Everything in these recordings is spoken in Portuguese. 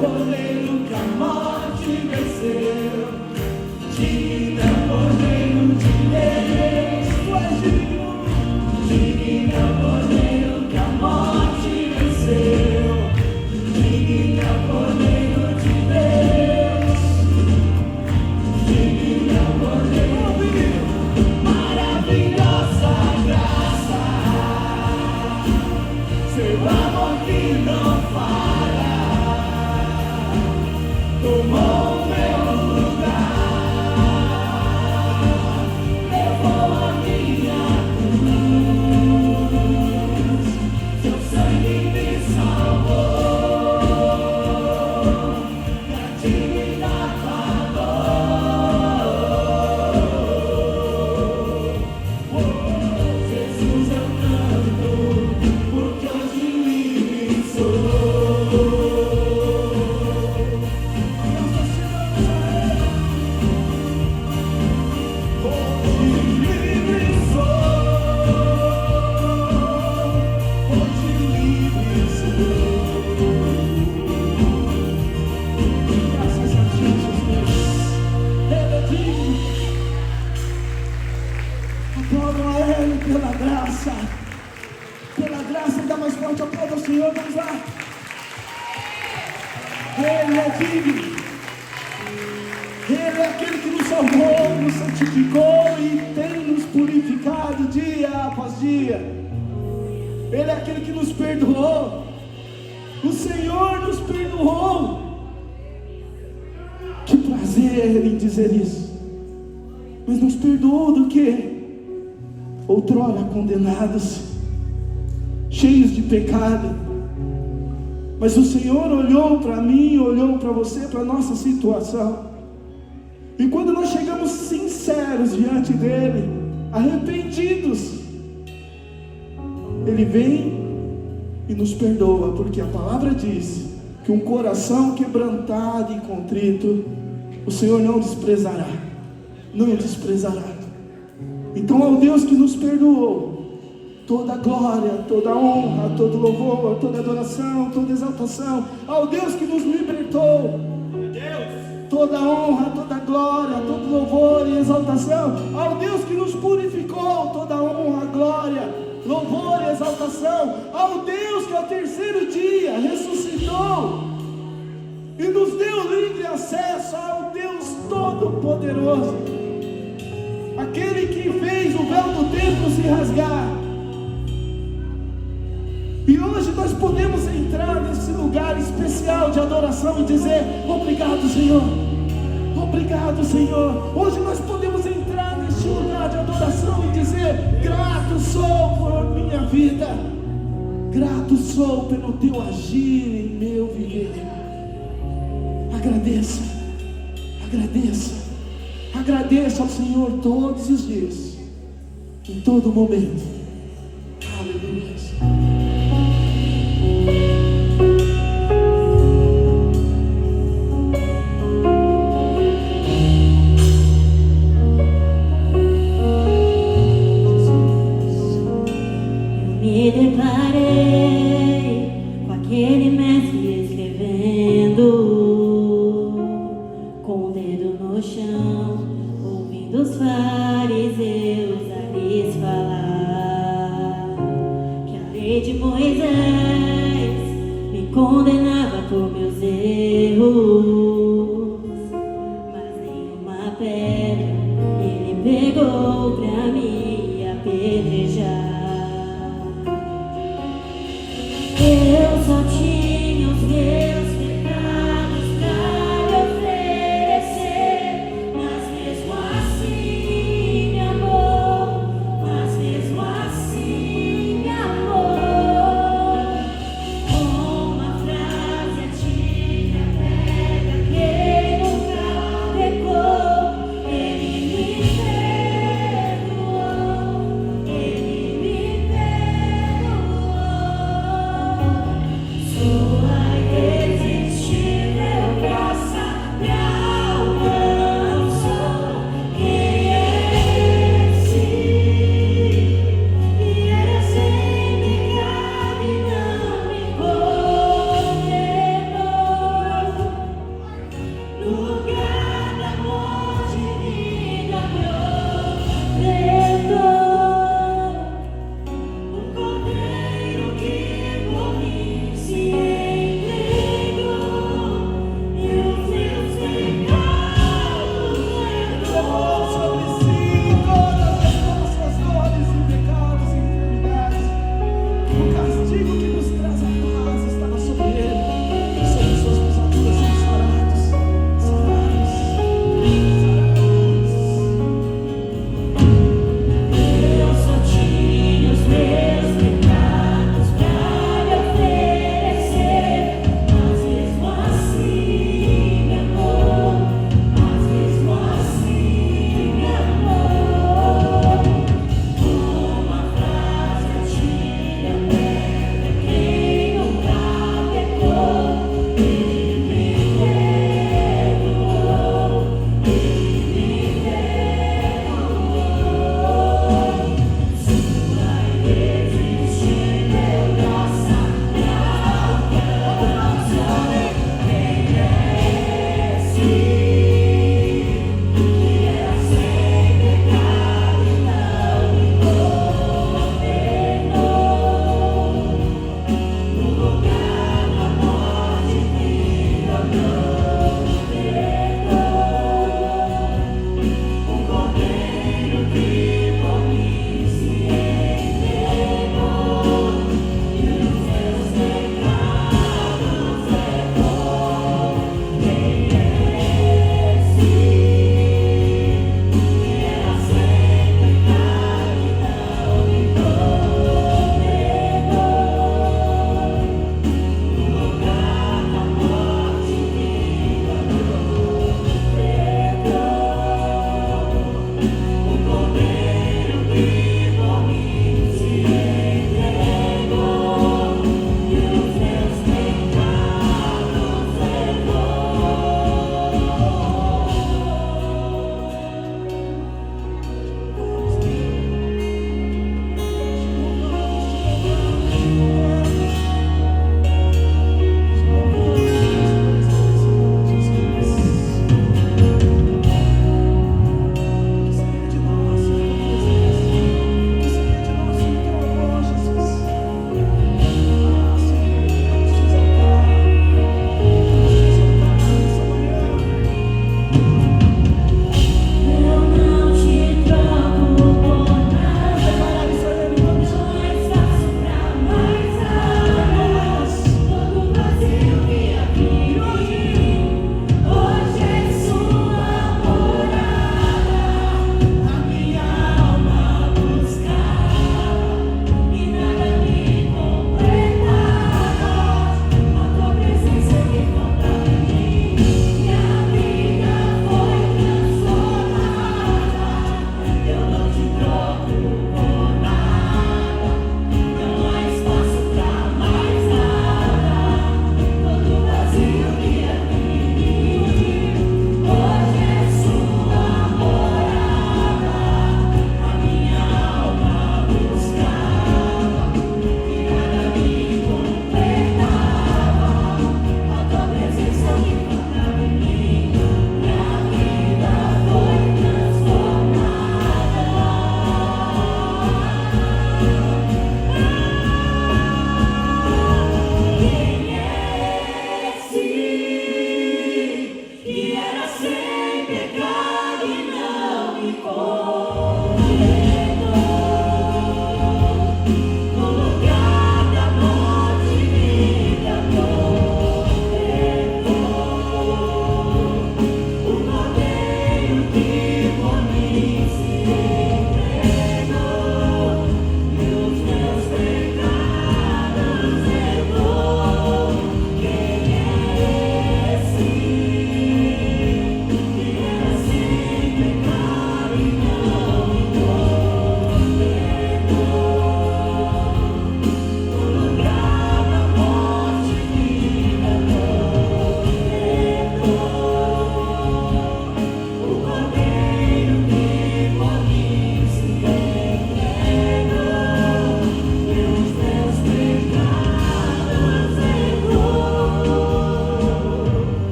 Cordeiro que a morte venceu, digno é o Cordeiro de Deus, tu és digno, digno é o Cordeiro que a morte venceu, digno é o Cordeiro de Deus, digno é o Cordeiro, maravilhosa graça, seu amor que não falha, tomou meu lugar, levou a minha cruz, seu sangue me salvou, minha dívida pagou. Oh, Jesus eu canto, porque hoje livre sou. Pela graça, dá mais forte a prova ao Senhor, vamos lá. Ele é digno, Ele é aquele que nos salvou, nos santificou e tem nos purificado dia após dia. Ele é aquele que nos perdoou, o Senhor nos perdoou. Que prazer em dizer isso, mas nos perdoou do que? Outrora condenados, cheios de pecado, mas o Senhor olhou para mim, olhou para você, para a nossa situação, e quando nós chegamos sinceros diante dEle, arrependidos, Ele vem e nos perdoa, porque a palavra diz que um coração quebrantado e contrito, o Senhor não desprezará, não desprezará. Então ao Deus que nos perdoou, toda glória, toda honra, todo louvor, toda adoração, toda exaltação. Ao Deus que nos libertou, toda honra, toda glória, todo louvor e exaltação. Ao Deus que nos purificou, toda honra, glória, louvor e exaltação. Ao Deus que ao terceiro dia ressuscitou e nos deu livre acesso ao Deus Todo-Poderoso, aquele que fez o véu do templo se rasgar. E hoje nós podemos entrar nesse lugar especial de adoração e dizer: obrigado, Senhor, obrigado, Senhor. Hoje nós podemos entrar nesse lugar de adoração e dizer: grato sou por minha vida, grato sou pelo teu agir em meu viver. Agradeça, agradeça, agradeça ao Senhor todos os dias, em todo momento. Aleluia. Me deparei com aquele mestre escrevendo, com o dedo no chão, ouvindo os fariseus a lhes falar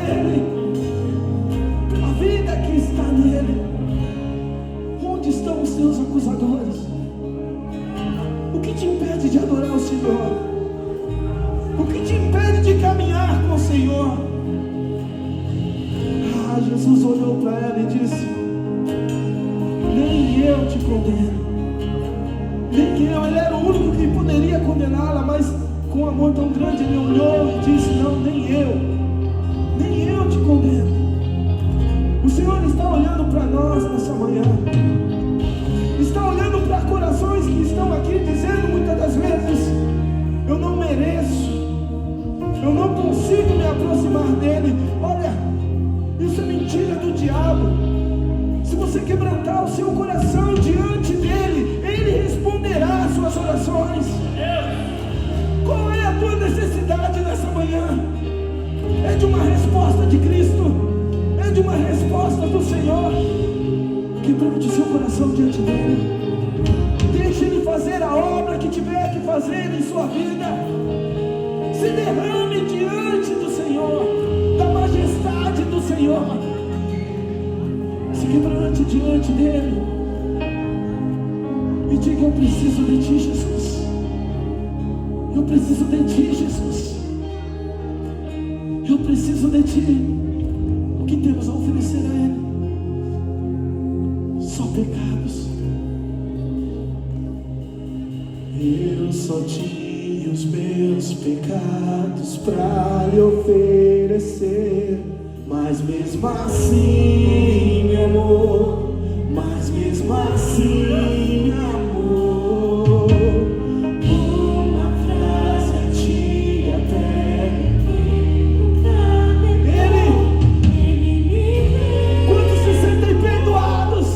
nele, a vida que está nele. Onde estão os teus acusadores? O que te impede de adorar o Senhor? O que te impede de caminhar com o Senhor? Ah, Jesus olhou para ela e disse: nem eu te condeno. Nem eu. Ele era o único que poderia condená-la, mas com amor tão grande ele olhou e disse: não, nem eu te condeno. O Senhor está olhando para nós nessa manhã, está olhando para corações que estão aqui dizendo muitas das vezes: eu não mereço, eu não consigo me aproximar dele. Olha, isso é mentira do diabo. Se você quebrantar o seu coração diante dele, ele responderá às suas orações. Qual é a tua necessidade nessa manhã? É de uma resposta de Cristo, é de uma resposta do Senhor. Quebrante o seu coração diante dele, deixe ele fazer a obra que tiver que fazer em sua vida. Se derrame diante do Senhor, da majestade do Senhor. Se quebrante diante dele e diga: eu preciso de ti, Jesus. Eu preciso de ti, Jesus. Eu preciso de ti. O que temos a oferecer a ele? Só pecados. Eu só tinha os meus pecados para lhe oferecer, mas mesmo assim me amou, mas mesmo assim me amou. Uma frase a ti até ele. Quantos se sentem perdoados?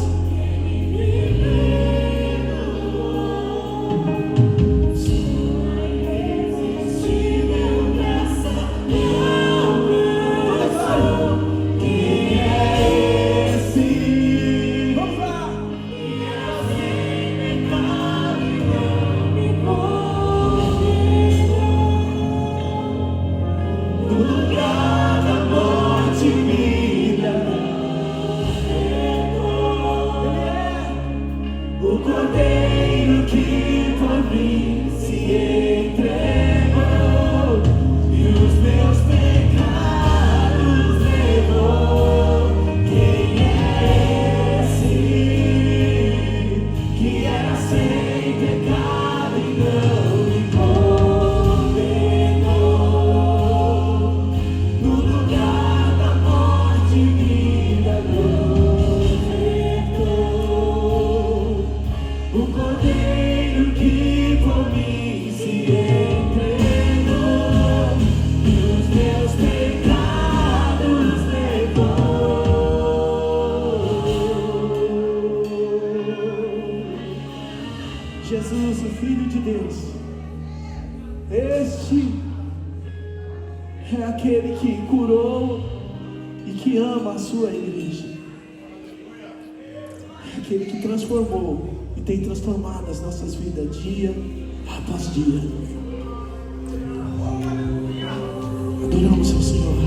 Jesus, o Filho de Deus, este é aquele que curou e que ama a sua igreja, é aquele que transformou e tem transformado as nossas vidas dia após dia. Adoramos ao Senhor.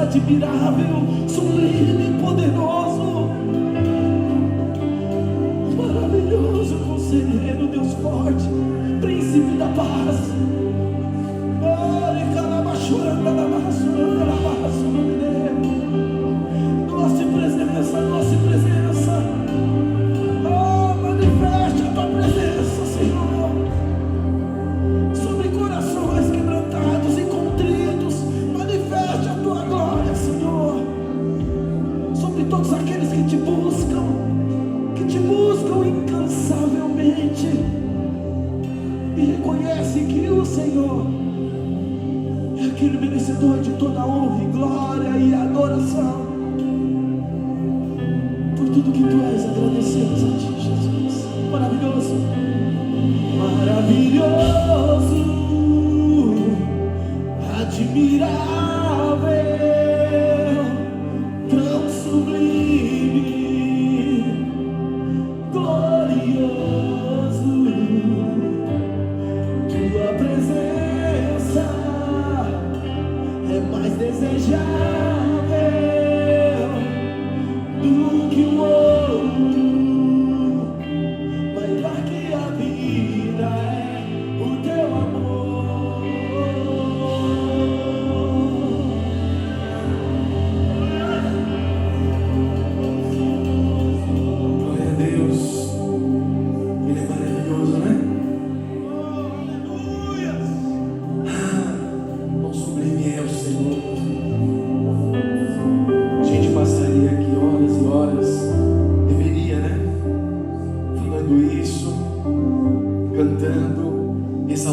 Admirável, sublime, poderoso, maravilhoso, conselheiro, Deus forte, príncipe da paz. Nossa presença, oh, manifeste a tua presença, Senhor, sobre corações quebrantados e contritos. Manifeste a tua glória, Senhor, sobre todos aqueles que te buscam incansavelmente e reconhecem que o Senhor é aquele merecedor de toda honra e glória e adoração. Por tudo que tu és, agradecemos a ti, Jesus. Maravilhoso, maravilhoso, admirável, tão sublime, glorioso. Tua presença é mais desejável do que o ouro, maior que a vida é o teu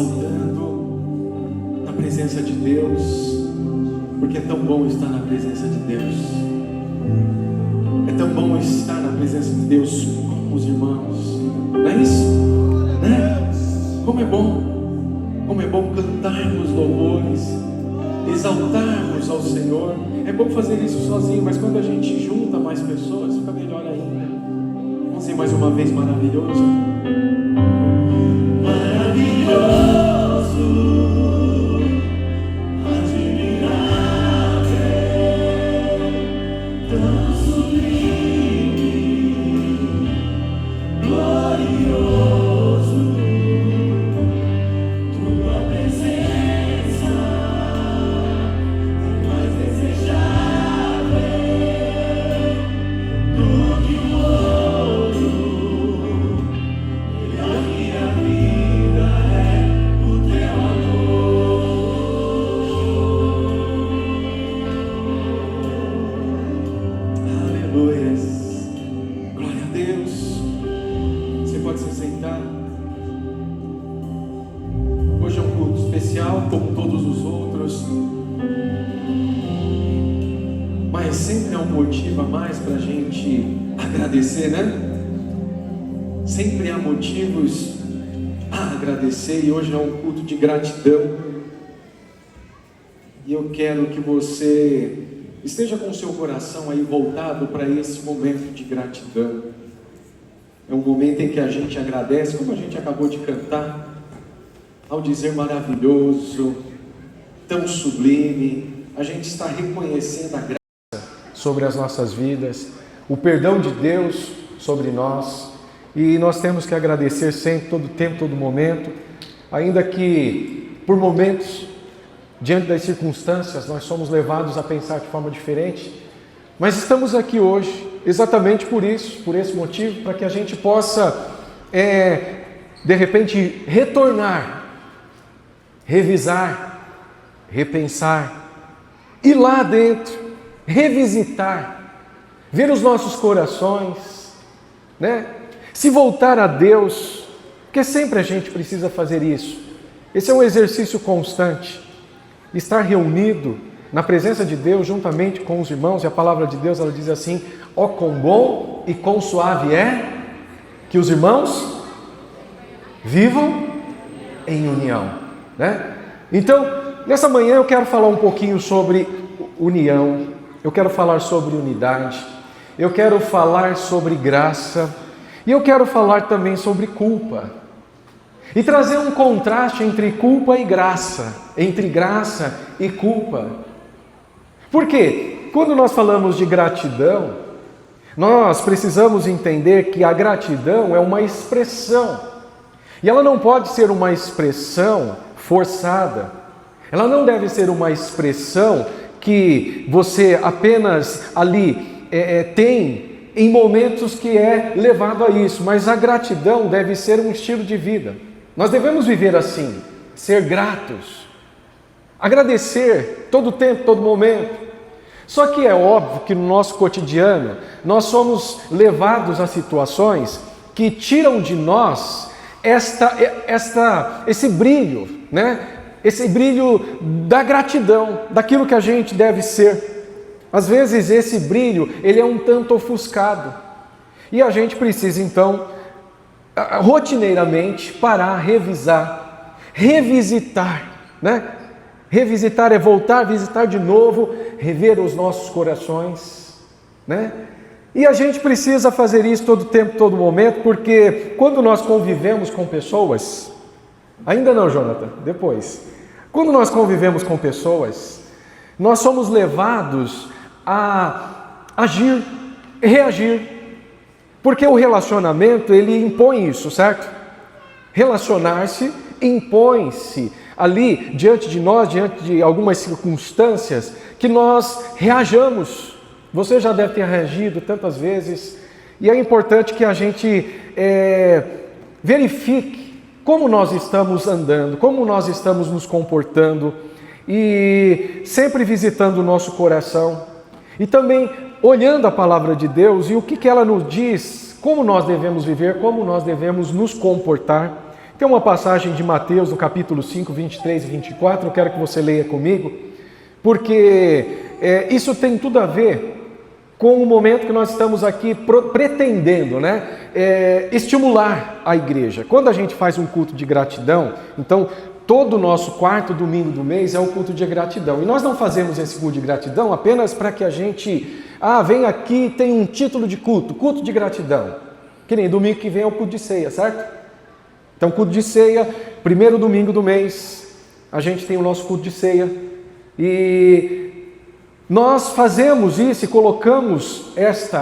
exaltando na presença de Deus, porque é tão bom estar na presença de Deus. É tão bom estar na presença de Deus com os irmãos. Não é isso? Né? Como é bom cantarmos louvores, exaltarmos ao Senhor. É bom fazer isso sozinho, mas quando a gente junta mais pessoas, fica melhor ainda. Vamos dizer mais uma vez, maravilhoso. Maravilhoso, admirável, tão sublime, glorioso, tua presença é mais desejável do que o ouro. Glória a Deus. Você pode se sentar. Hoje é um culto especial, como todos os outros, mas sempre é um motivo a mais para a gente agradecer, né? Sempre há motivos a agradecer, e hoje é um culto de gratidão. E eu quero que você esteja com o seu coração aí voltado para esse momento de gratidão. É um momento em que a gente agradece, como a gente acabou de cantar, ao dizer maravilhoso, tão sublime. A gente está reconhecendo a graça sobre as nossas vidas, o perdão de Deus sobre nós, e nós temos que agradecer sempre, todo tempo, todo momento, ainda que por momentos, diante das circunstâncias, nós somos levados a pensar de forma diferente, mas estamos aqui hoje exatamente por isso, por esse motivo, para que a gente possa, de repente, retornar, revisar, repensar, ir lá dentro, revisitar, ver os nossos corações, né? Se voltar a Deus, porque sempre a gente precisa fazer isso. Esse é um exercício constante. Estar reunido na presença de Deus juntamente com os irmãos, e a palavra de Deus ela diz assim: ó, quão bom e quão suave é que os irmãos vivam em união, né? Então, nessa manhã eu quero falar um pouquinho sobre união, eu quero falar sobre unidade, eu quero falar sobre graça, e eu quero falar também sobre culpa. E trazer um contraste entre culpa e graça, entre graça e culpa. Por quê? Quando nós falamos de gratidão, nós precisamos entender que a gratidão é uma expressão. E ela não pode ser uma expressão forçada. Ela não deve ser uma expressão que você apenas ali tem em momentos que é levado a isso. Mas a gratidão deve ser um estilo de vida. Nós devemos viver assim, ser gratos, agradecer todo tempo, todo momento. Só que é óbvio que no nosso cotidiano, nós somos levados a situações que tiram de nós esse brilho, né? Esse brilho da gratidão, daquilo que a gente deve ser. Às vezes esse brilho, ele é um tanto ofuscado. E a gente precisa então rotineiramente parar, revisar, revisitar, né? Revisitar é voltar, visitar de novo, rever os nossos corações, né? E a gente precisa fazer isso todo tempo, todo momento, porque quando nós convivemos com pessoas, ainda não, Jonathan, depois, quando nós convivemos com pessoas, nós somos levados a agir, reagir, porque o relacionamento, ele impõe isso, certo? Relacionar-se impõe-se ali diante de nós, diante de algumas circunstâncias, que nós reajamos. Você já deve ter reagido tantas vezes, e é importante que a gente verifique como nós estamos andando, como nós estamos nos comportando, e sempre visitando o nosso coração, e também olhando a palavra de Deus e o que ela nos diz, como nós devemos viver, como nós devemos nos comportar. que é uma passagem de Mateus, no capítulo 5, 23 e 24, eu quero que você leia comigo, porque isso tem tudo a ver com o momento que nós estamos aqui pretendendo, né, estimular a igreja. Quando a gente faz um culto de gratidão, então todo o nosso quarto domingo do mês é o culto de gratidão. E nós não fazemos esse culto de gratidão apenas para que a gente, vem aqui e tem um título de culto de gratidão. Que nem domingo que vem é o culto de ceia, certo? Então, culto de ceia, primeiro domingo do mês, a gente tem o nosso culto de ceia. E nós fazemos isso e colocamos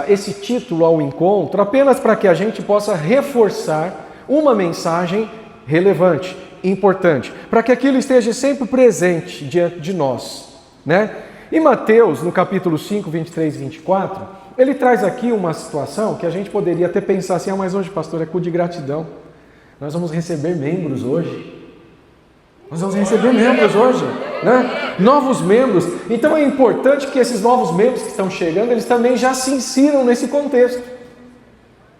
esse título ao encontro apenas para que a gente possa reforçar uma mensagem relevante, importante, para que aquilo esteja sempre presente diante de nós, né? E Mateus, no capítulo 5, 23 e 24, ele traz aqui uma situação que a gente poderia até pensar assim, mas hoje, pastor, é culto de gratidão. Nós vamos receber membros hoje. Nós vamos receber membros hoje, né? Novos membros. Então é importante que esses novos membros que estão chegando, eles também já se insiram nesse contexto,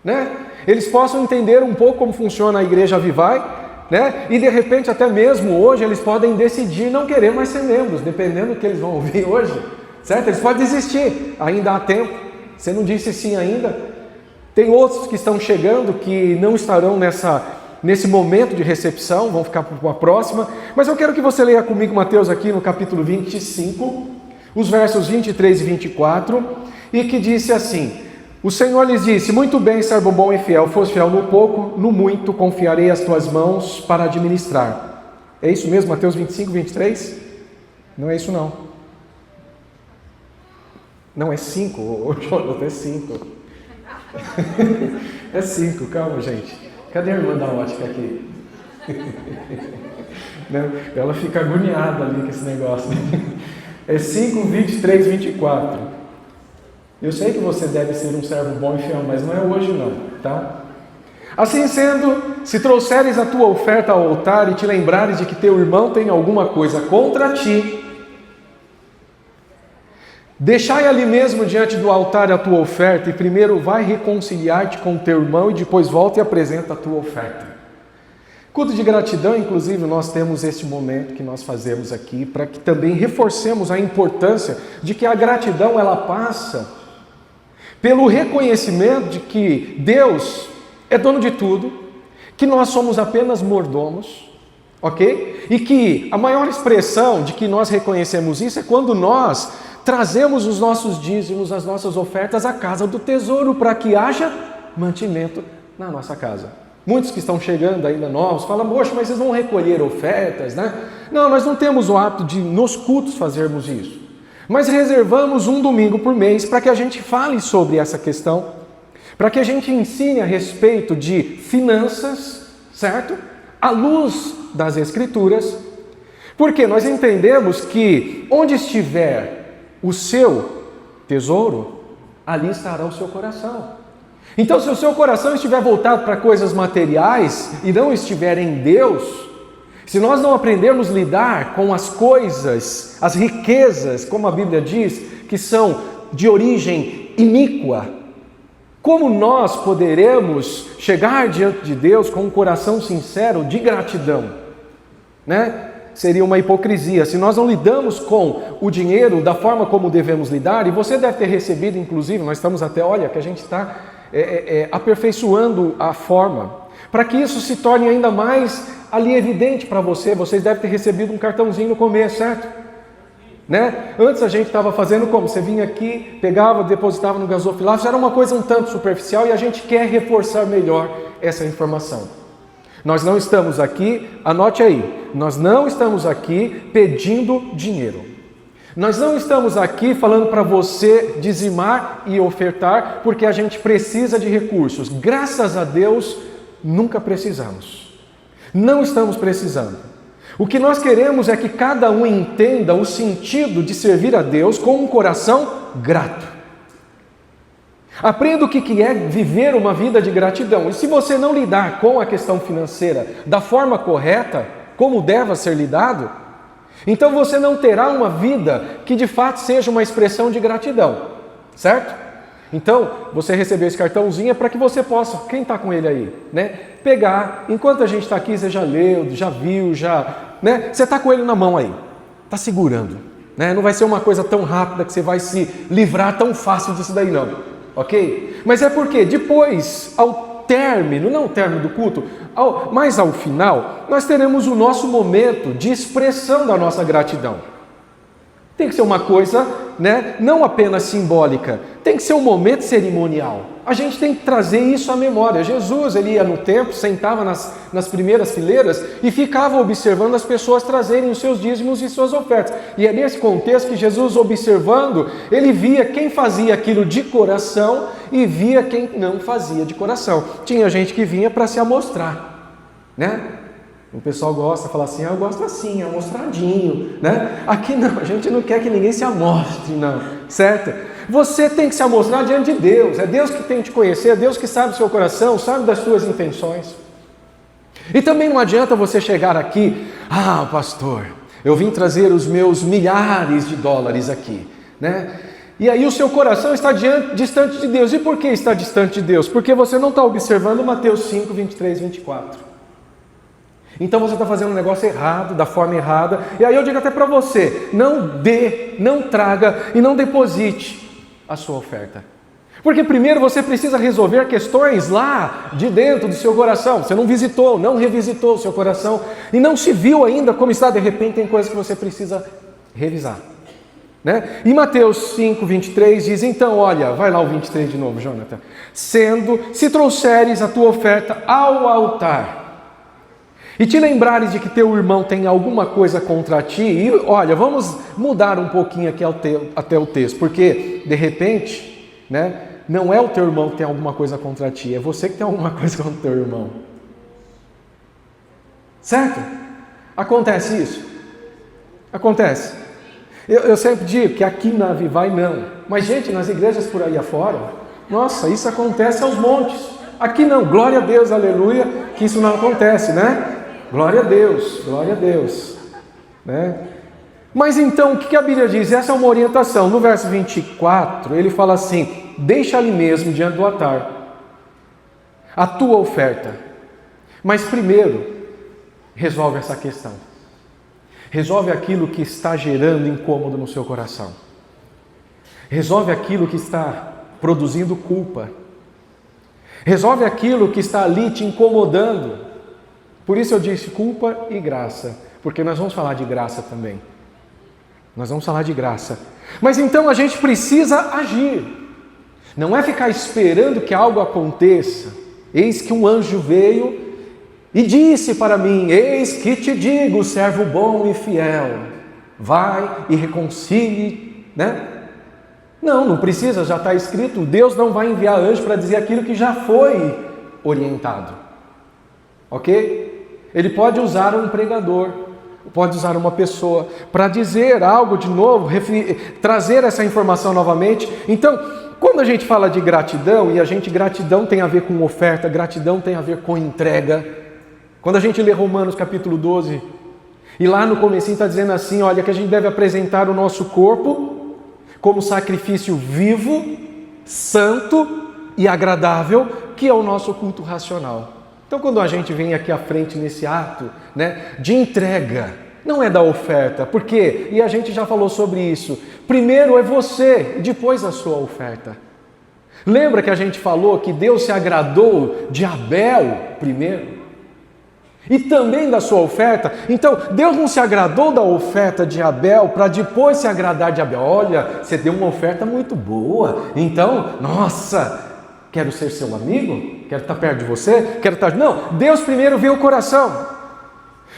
né? Eles possam entender um pouco como funciona a igreja Avivai, né? E de repente até mesmo hoje eles podem decidir não querer mais ser membros, dependendo do que eles vão ouvir hoje, certo? Eles podem desistir, ainda há tempo. Você não disse sim ainda? Tem outros que estão chegando que não estarão nesse momento de recepção, vão ficar para uma próxima, mas eu quero que você leia comigo Mateus aqui no capítulo 25, os versos 23 e 24, e que disse assim: o Senhor lhes disse, muito bem, servo bom e fiel, foste fiel no pouco, no muito confiarei as tuas mãos para administrar. É isso mesmo, Mateus 25, 23? Não é isso não. Não, é 5, Jonathan, é 5. É 5, calma gente. Cadê a irmã da ótica aqui? Ela fica agoniada ali com esse negócio. É 5, 23, 24. Eu sei que você deve ser um servo bom e fiel, mas não é hoje não, tá? Assim sendo, se trouxeres a tua oferta ao altar e te lembrares de que teu irmão tem alguma coisa contra ti, deixai ali mesmo diante do altar a tua oferta e primeiro vai reconciliar-te com o teu irmão e depois volta e apresenta a tua oferta. Culto de gratidão, inclusive, nós temos este momento que nós fazemos aqui para que também reforcemos a importância de que a gratidão ela passa pelo reconhecimento de que Deus é dono de tudo, que nós somos apenas mordomos, ok? E que a maior expressão de que nós reconhecemos isso é quando nós trazemos os nossos dízimos, as nossas ofertas à casa do tesouro para que haja mantimento na nossa casa. Muitos que estão chegando ainda novos falam, poxa, mas vocês vão recolher ofertas, né? Não, nós não temos o hábito de nos cultos fazermos isso. Mas reservamos um domingo por mês para que a gente fale sobre essa questão, para que a gente ensine a respeito de finanças, certo? À luz das Escrituras, porque nós entendemos que onde estiver o seu tesouro, ali estará o seu coração. Então, se o seu coração estiver voltado para coisas materiais e não estiver em Deus, se nós não aprendermos a lidar com as coisas, as riquezas, como a Bíblia diz, que são de origem iníqua, como nós poderemos chegar diante de Deus com um coração sincero de gratidão, né? Seria uma hipocrisia. Se nós não lidamos com o dinheiro da forma como devemos lidar, e você deve ter recebido, inclusive, nós estamos até, olha, que a gente está aperfeiçoando a forma, para que isso se torne ainda mais ali evidente para você. Vocês devem ter recebido um cartãozinho no começo, certo? Né? Antes a gente estava fazendo como? Você vinha aqui, pegava, depositava no gasofilácio, era uma coisa um tanto superficial e a gente quer reforçar melhor essa informação. Nós não estamos aqui, anote aí, nós não estamos aqui pedindo dinheiro. Nós não estamos aqui falando para você dizimar e ofertar porque a gente precisa de recursos. Graças a Deus, nunca precisamos. Não estamos precisando. O que nós queremos é que cada um entenda o sentido de servir a Deus com um coração grato. Aprenda o que é viver uma vida de gratidão. E se você não lidar com a questão financeira da forma correta, como deve ser lidado, então você não terá uma vida que de fato seja uma expressão de gratidão, certo? Então, você recebeu esse cartãozinho é para que você possa, quem está com ele aí, né? Pegar, enquanto a gente está aqui, você já leu, já viu, né? Você está com ele na mão aí, está segurando, né? Não vai ser uma coisa tão rápida que você vai se livrar tão fácil disso daí não, ok? Mas é porque depois, ao término, não o término do culto, mas ao final, nós teremos o nosso momento de expressão da nossa gratidão. Tem que ser uma coisa, né, não apenas simbólica, tem que ser um momento cerimonial. A gente tem que trazer isso à memória. Jesus, ele ia no templo, sentava nas primeiras fileiras e ficava observando as pessoas trazerem os seus dízimos e suas ofertas. E é nesse contexto que Jesus, observando, ele via quem fazia aquilo de coração e via quem não fazia de coração. Tinha gente que vinha para se amostrar, né? O pessoal gosta de falar assim, eu gosto assim, amostradinho, né? Aqui não, a gente não quer que ninguém se amostre, não, certo? Você tem que se amostrar diante de Deus, é Deus que tem que te conhecer, é Deus que sabe do seu coração, sabe das suas intenções. E também não adianta você chegar aqui, pastor, eu vim trazer os meus milhares de dólares aqui, né? E aí o seu coração está distante de Deus. E por que está distante de Deus? Porque você não está observando Mateus 5, 23, 24. Então você está fazendo um negócio errado, da forma errada. E aí eu digo até para você, não dê, não traga e não deposite a sua oferta. Porque primeiro você precisa resolver questões lá de dentro do seu coração. Você não visitou, não revisitou o seu coração e não se viu ainda como está. De repente tem coisas que você precisa revisar, né? E Mateus 5, 23 diz, então olha, vai lá o 23 de novo, Jonathan. Se trouxeres a tua oferta ao altar e te lembrares de que teu irmão tem alguma coisa contra ti, e olha, vamos mudar um pouquinho aqui até o texto, porque de repente, né, não é o teu irmão que tem alguma coisa contra ti, é você que tem alguma coisa contra o teu irmão. Certo? Acontece isso? Acontece. Eu sempre digo que aqui na Avivai não, mas gente, nas igrejas por aí afora, nossa, isso acontece aos montes. Aqui não, glória a Deus, aleluia, que isso não acontece, né? Glória a Deus, né? Mas então, o que a Bíblia diz? Essa é uma orientação. No verso 24, ele fala assim, deixa ali mesmo, diante do altar, a tua oferta. Mas primeiro, resolve essa questão. Resolve aquilo que está gerando incômodo no seu coração. Resolve aquilo que está produzindo culpa. Resolve aquilo que está ali te incomodando. Por isso eu disse culpa e graça, porque nós vamos falar de graça também. Nós vamos falar de graça. Mas então a gente precisa agir. Não é ficar esperando que algo aconteça. Eis que um anjo veio e disse para mim, eis que te digo, servo bom e fiel, vai e reconcilie, né? Não precisa, já está escrito, Deus não vai enviar anjo para dizer aquilo que já foi orientado. Ok? Ele pode usar um pregador, pode usar uma pessoa para dizer algo de novo, trazer essa informação novamente. Então, quando a gente fala de gratidão, gratidão tem a ver com oferta, gratidão tem a ver com entrega. Quando a gente lê Romanos capítulo 12, e lá no comecinho está dizendo assim, olha, que a gente deve apresentar o nosso corpo como sacrifício vivo, santo e agradável, que é o nosso culto racional. Então, quando a gente vem aqui à frente nesse ato, né, de entrega, não é da oferta, por quê? E a gente já falou sobre isso. Primeiro é você, depois a sua oferta. Lembra que a gente falou que Deus se agradou de Abel primeiro? E também da sua oferta? Então, Deus não se agradou da oferta de Abel para depois se agradar de Abel. Olha, você deu uma oferta muito boa, então, nossa, quero ser seu amigo, quero estar perto de você, quero estar... Não, Deus primeiro vê o coração.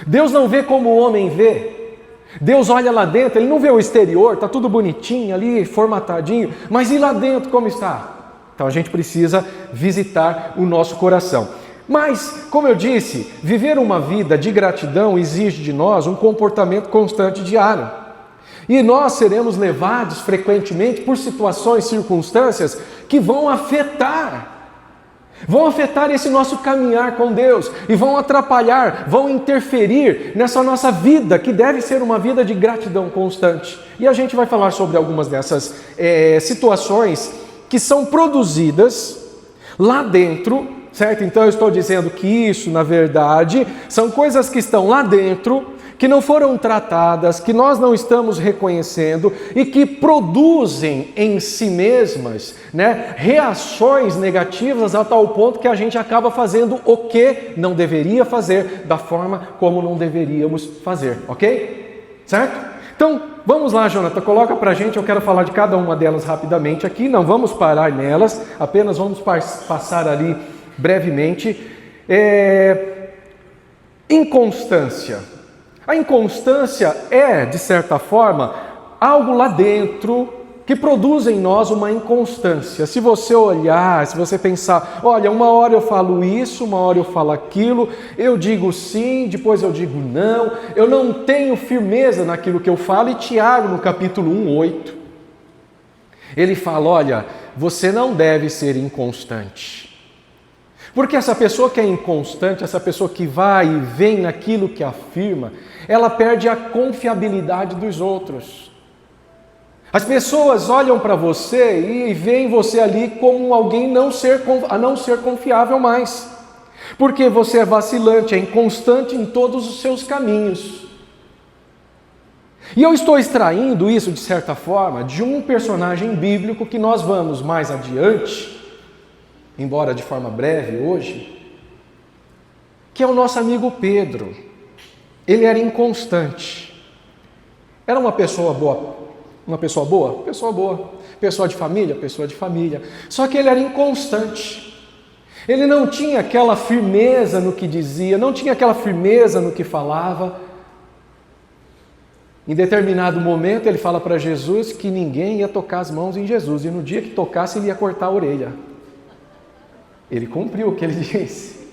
Deus não vê como o homem vê. Deus olha lá dentro, Ele não vê o exterior, está tudo bonitinho ali, formatadinho, mas e lá dentro como está? Então a gente precisa visitar o nosso coração. Mas, como eu disse, viver uma vida de gratidão exige de nós um comportamento constante diário. E nós seremos levados frequentemente por situações, circunstâncias que vão afetar esse nosso caminhar com Deus e vão atrapalhar, vão interferir nessa nossa vida, que deve ser uma vida de gratidão constante. E a gente vai falar sobre algumas dessas situações que são produzidas lá dentro, certo? Então eu estou dizendo que isso, na verdade, são coisas que estão lá dentro, que não foram tratadas, que nós não estamos reconhecendo e que produzem em si mesmas, né, reações negativas a tal ponto que a gente acaba fazendo o que não deveria fazer, da forma como não deveríamos fazer, ok? Certo? Então, vamos lá, Jonathan, coloca pra gente, eu quero falar de cada uma delas rapidamente aqui, não vamos parar nelas, apenas vamos passar ali brevemente. Inconstância. A inconstância é, de certa forma, algo lá dentro que produz em nós uma inconstância. Se você olhar, se você pensar, olha, uma hora eu falo isso, uma hora eu falo aquilo, eu digo sim, depois eu digo não, eu não tenho firmeza naquilo que eu falo. E Tiago, no capítulo 1:8, ele fala, olha, você não deve ser inconstante. Porque essa pessoa que é inconstante, essa pessoa que vai e vem naquilo que afirma, ela perde a confiabilidade dos outros. As pessoas olham para você e veem você ali como alguém a não ser confiável mais. Porque você é vacilante, é inconstante em todos os seus caminhos. E eu estou extraindo isso, de certa forma, de um personagem bíblico que nós vamos mais adiante, embora de forma breve hoje, que é o nosso amigo Pedro. Ele era inconstante. Era uma pessoa boa? Uma pessoa boa? Pessoa boa. Pessoa de família? Pessoa de família. Só que ele era inconstante. Ele não tinha aquela firmeza no que dizia, não tinha aquela firmeza no que falava. Em determinado momento ele fala para Jesus que ninguém ia tocar as mãos em Jesus, e no dia que tocasse ele ia cortar a orelha. Ele cumpriu o que ele disse,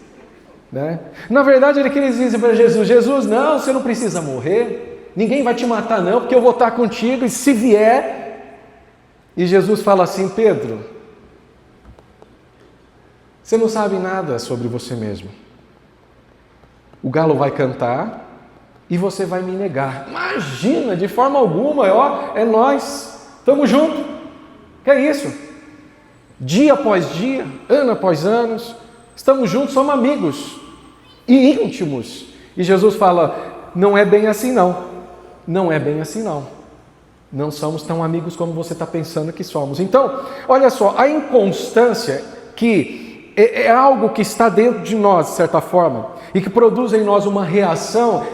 né? Na verdade ele queria dizer para Jesus, Jesus, não, você não precisa morrer, ninguém vai te matar não, porque eu vou estar contigo, e se vier... E Jesus fala assim, Pedro, você não sabe nada sobre você mesmo. O galo vai cantar e você vai me negar. Imagina, de forma alguma, é nós, estamos juntos. Que é isso? Dia após dia, ano após ano, estamos juntos, somos amigos e íntimos. E Jesus fala, não é bem assim não. Não é bem assim não. Não somos tão amigos como você está pensando que somos. Então, olha só, a inconstância que é algo que está dentro de nós, de certa forma, e que produz em nós uma reação,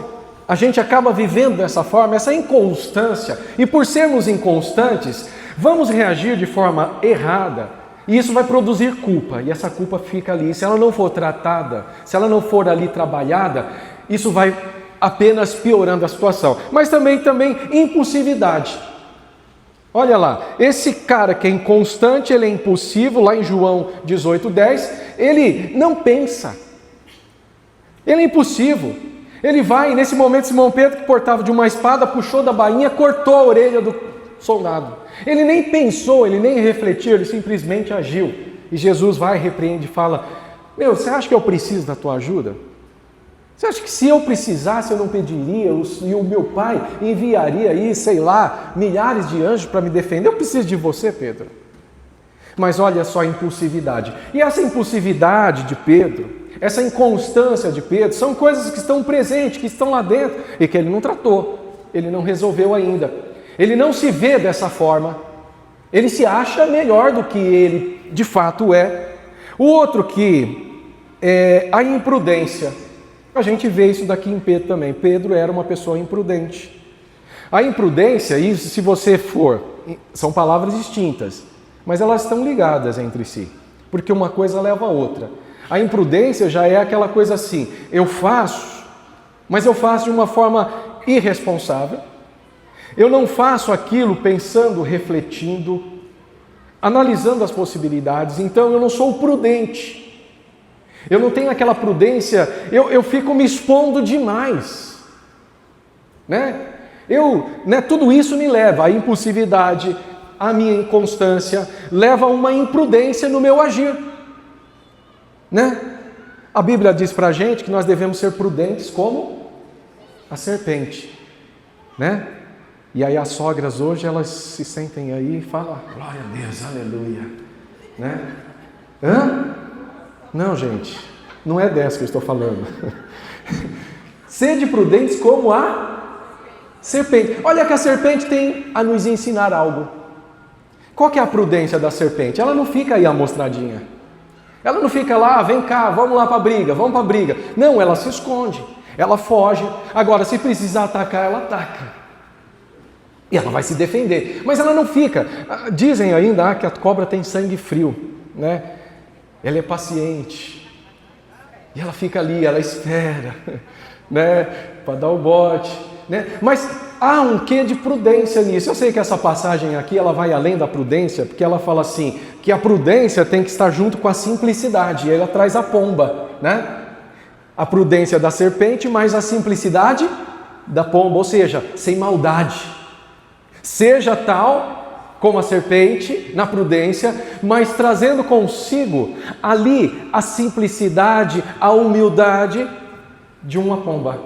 a gente acaba vivendo dessa forma, essa inconstância, e por sermos inconstantes, vamos reagir de forma errada, e isso vai produzir culpa, e essa culpa fica ali. Se ela não for tratada, se ela não for ali trabalhada, isso vai apenas piorando a situação. Mas também impulsividade. Olha lá, esse cara que é inconstante, ele é impulsivo, lá em João 18:10, ele não pensa. Ele é impulsivo. Ele vai, nesse momento, Simão Pedro, que portava de uma espada, puxou da bainha, cortou a orelha do soldado. Ele nem pensou, ele nem refletiu, ele simplesmente agiu. E Jesus vai, repreende e fala, você acha que eu preciso da tua ajuda? Você acha que se eu precisasse, eu não pediria, e o meu pai enviaria aí, sei lá, milhares de anjos para me defender? Eu preciso de você, Pedro. Mas olha só a impulsividade. E essa impulsividade de Pedro, essa inconstância de Pedro, são coisas que estão presentes, que estão lá dentro, e que ele não tratou, ele não resolveu ainda. Ele não se vê dessa forma, ele se acha melhor do que ele de fato é. O outro que é a imprudência. A gente vê isso daqui em Pedro também. Pedro era uma pessoa imprudente. A imprudência, isso se você for, são palavras distintas, mas elas estão ligadas entre si, porque uma coisa leva a outra. A imprudência já é aquela coisa assim, eu faço, mas eu faço de uma forma irresponsável. Eu não faço aquilo pensando, refletindo, analisando as possibilidades, então eu não sou prudente. Eu não tenho aquela prudência, eu fico me expondo demais, né? Tudo isso me leva à impulsividade, à minha inconstância, leva a uma imprudência no meu agir, né? A Bíblia diz pra gente que nós devemos ser prudentes como a serpente, né? E aí as sogras hoje, elas se sentem aí e falam, glória a Deus, aleluia. né? Hã? Não, gente, não é dessa que eu estou falando. Sede prudentes como a serpente. Olha que a serpente tem a nos ensinar algo. Qual que é a prudência da serpente? Ela não fica aí amostradinha. Ela não fica lá, vem cá, vamos lá para a briga, vamos para a briga. Não, ela se esconde, ela foge. Agora, se precisar atacar, ela ataca. E ela vai se defender. Mas ela não fica. Dizem ainda que a cobra tem sangue frio, né? Ela é paciente. E ela fica ali, ela espera, né? Para dar o bote, né? Mas há um quê de prudência nisso. Eu sei que essa passagem aqui, ela vai além da prudência, porque ela fala assim, que a prudência tem que estar junto com a simplicidade. E ela traz a pomba, né? A prudência da serpente, mas a simplicidade da pomba, ou seja, sem maldade. Seja tal como a serpente, na prudência, mas trazendo consigo ali a simplicidade, a humildade de uma pomba.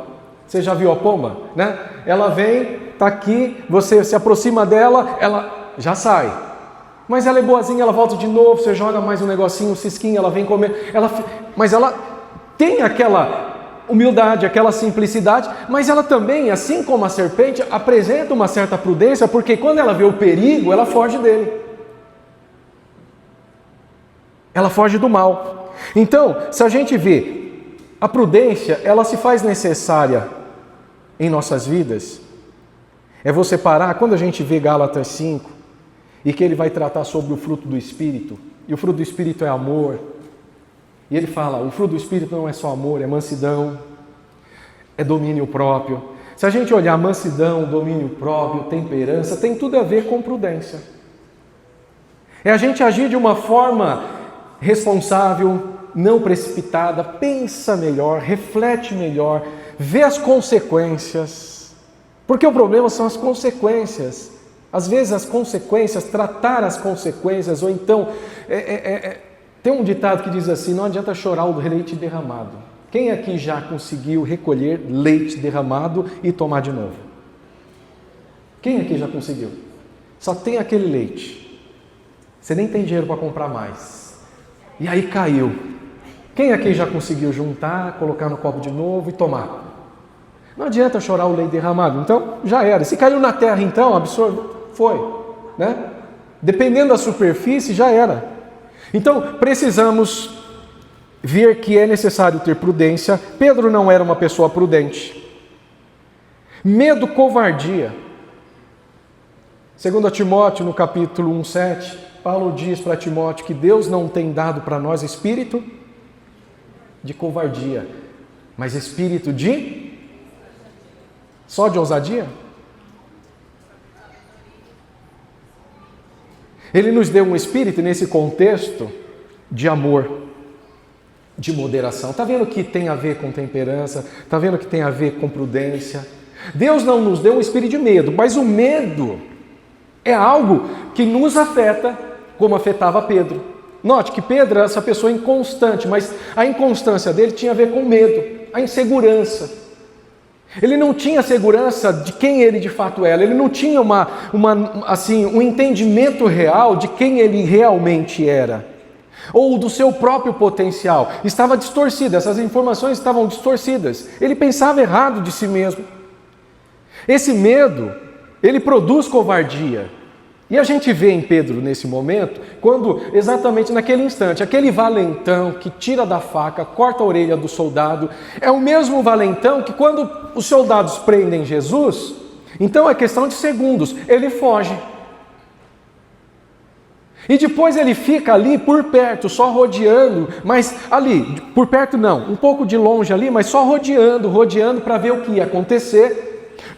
Você já viu a pomba, né? Ela vem, está aqui, você se aproxima dela, ela já sai. Mas ela é boazinha, ela volta de novo, você joga mais um negocinho, um cisquinho, ela vem comer. Mas ela tem aquela humildade, aquela simplicidade, mas ela também, assim como a serpente, apresenta uma certa prudência, porque quando ela vê o perigo, ela foge dele. Ela foge do mal. Então, se a gente vê, a prudência, ela se faz necessária em nossas vidas. É você parar, quando a gente vê Gálatas 5, e que ele vai tratar sobre o fruto do Espírito, e o fruto do Espírito é amor, e ele fala, o fruto do Espírito não é só amor, é mansidão, é domínio próprio. Se a gente olhar mansidão, domínio próprio, temperança, tem tudo a ver com prudência. É a gente agir de uma forma responsável, não precipitada, pensa melhor, reflete melhor, vê as consequências. Porque o problema são as consequências. Às vezes as consequências, tratar as consequências, ou então... Tem um ditado que diz assim, não adianta chorar o leite derramado. Quem aqui já conseguiu recolher leite derramado e tomar de novo? Quem aqui já conseguiu? Só tem aquele leite. Você nem tem dinheiro para comprar mais. E aí caiu. Quem aqui já conseguiu juntar, colocar no copo de novo e tomar? Não adianta chorar o leite derramado. Então, já era. Se caiu na terra, então, foi. Né? Dependendo da superfície, já era. Então, precisamos ver que é necessário ter prudência. Pedro não era uma pessoa prudente. Medo, covardia. 2 Timóteo, no capítulo 1:7, Paulo diz para Timóteo que Deus não tem dado para nós espírito de covardia, mas espírito só de ousadia. Ele nos deu um espírito nesse contexto de amor, de moderação. Está vendo que tem a ver com temperança? Está vendo que tem a ver com prudência? Deus não nos deu um espírito de medo, mas o medo é algo que nos afeta, como afetava Pedro. Note que Pedro era essa pessoa inconstante, mas a inconstância dele tinha a ver com medo, a insegurança. Ele não tinha segurança de quem ele de fato era, ele não tinha um entendimento real de quem ele realmente era, ou do seu próprio potencial. Estava distorcido, essas informações estavam distorcidas. Ele pensava errado de si mesmo. Esse medo, ele produz covardia. E a gente vê em Pedro nesse momento, quando exatamente naquele instante, aquele valentão que tira da faca, corta a orelha do soldado, é o mesmo valentão que quando os soldados prendem Jesus, então é questão de segundos, ele foge. E depois ele fica ali por perto, só rodeando, mas ali, por perto não, um pouco de longe ali, mas só rodeando para ver o que ia acontecer.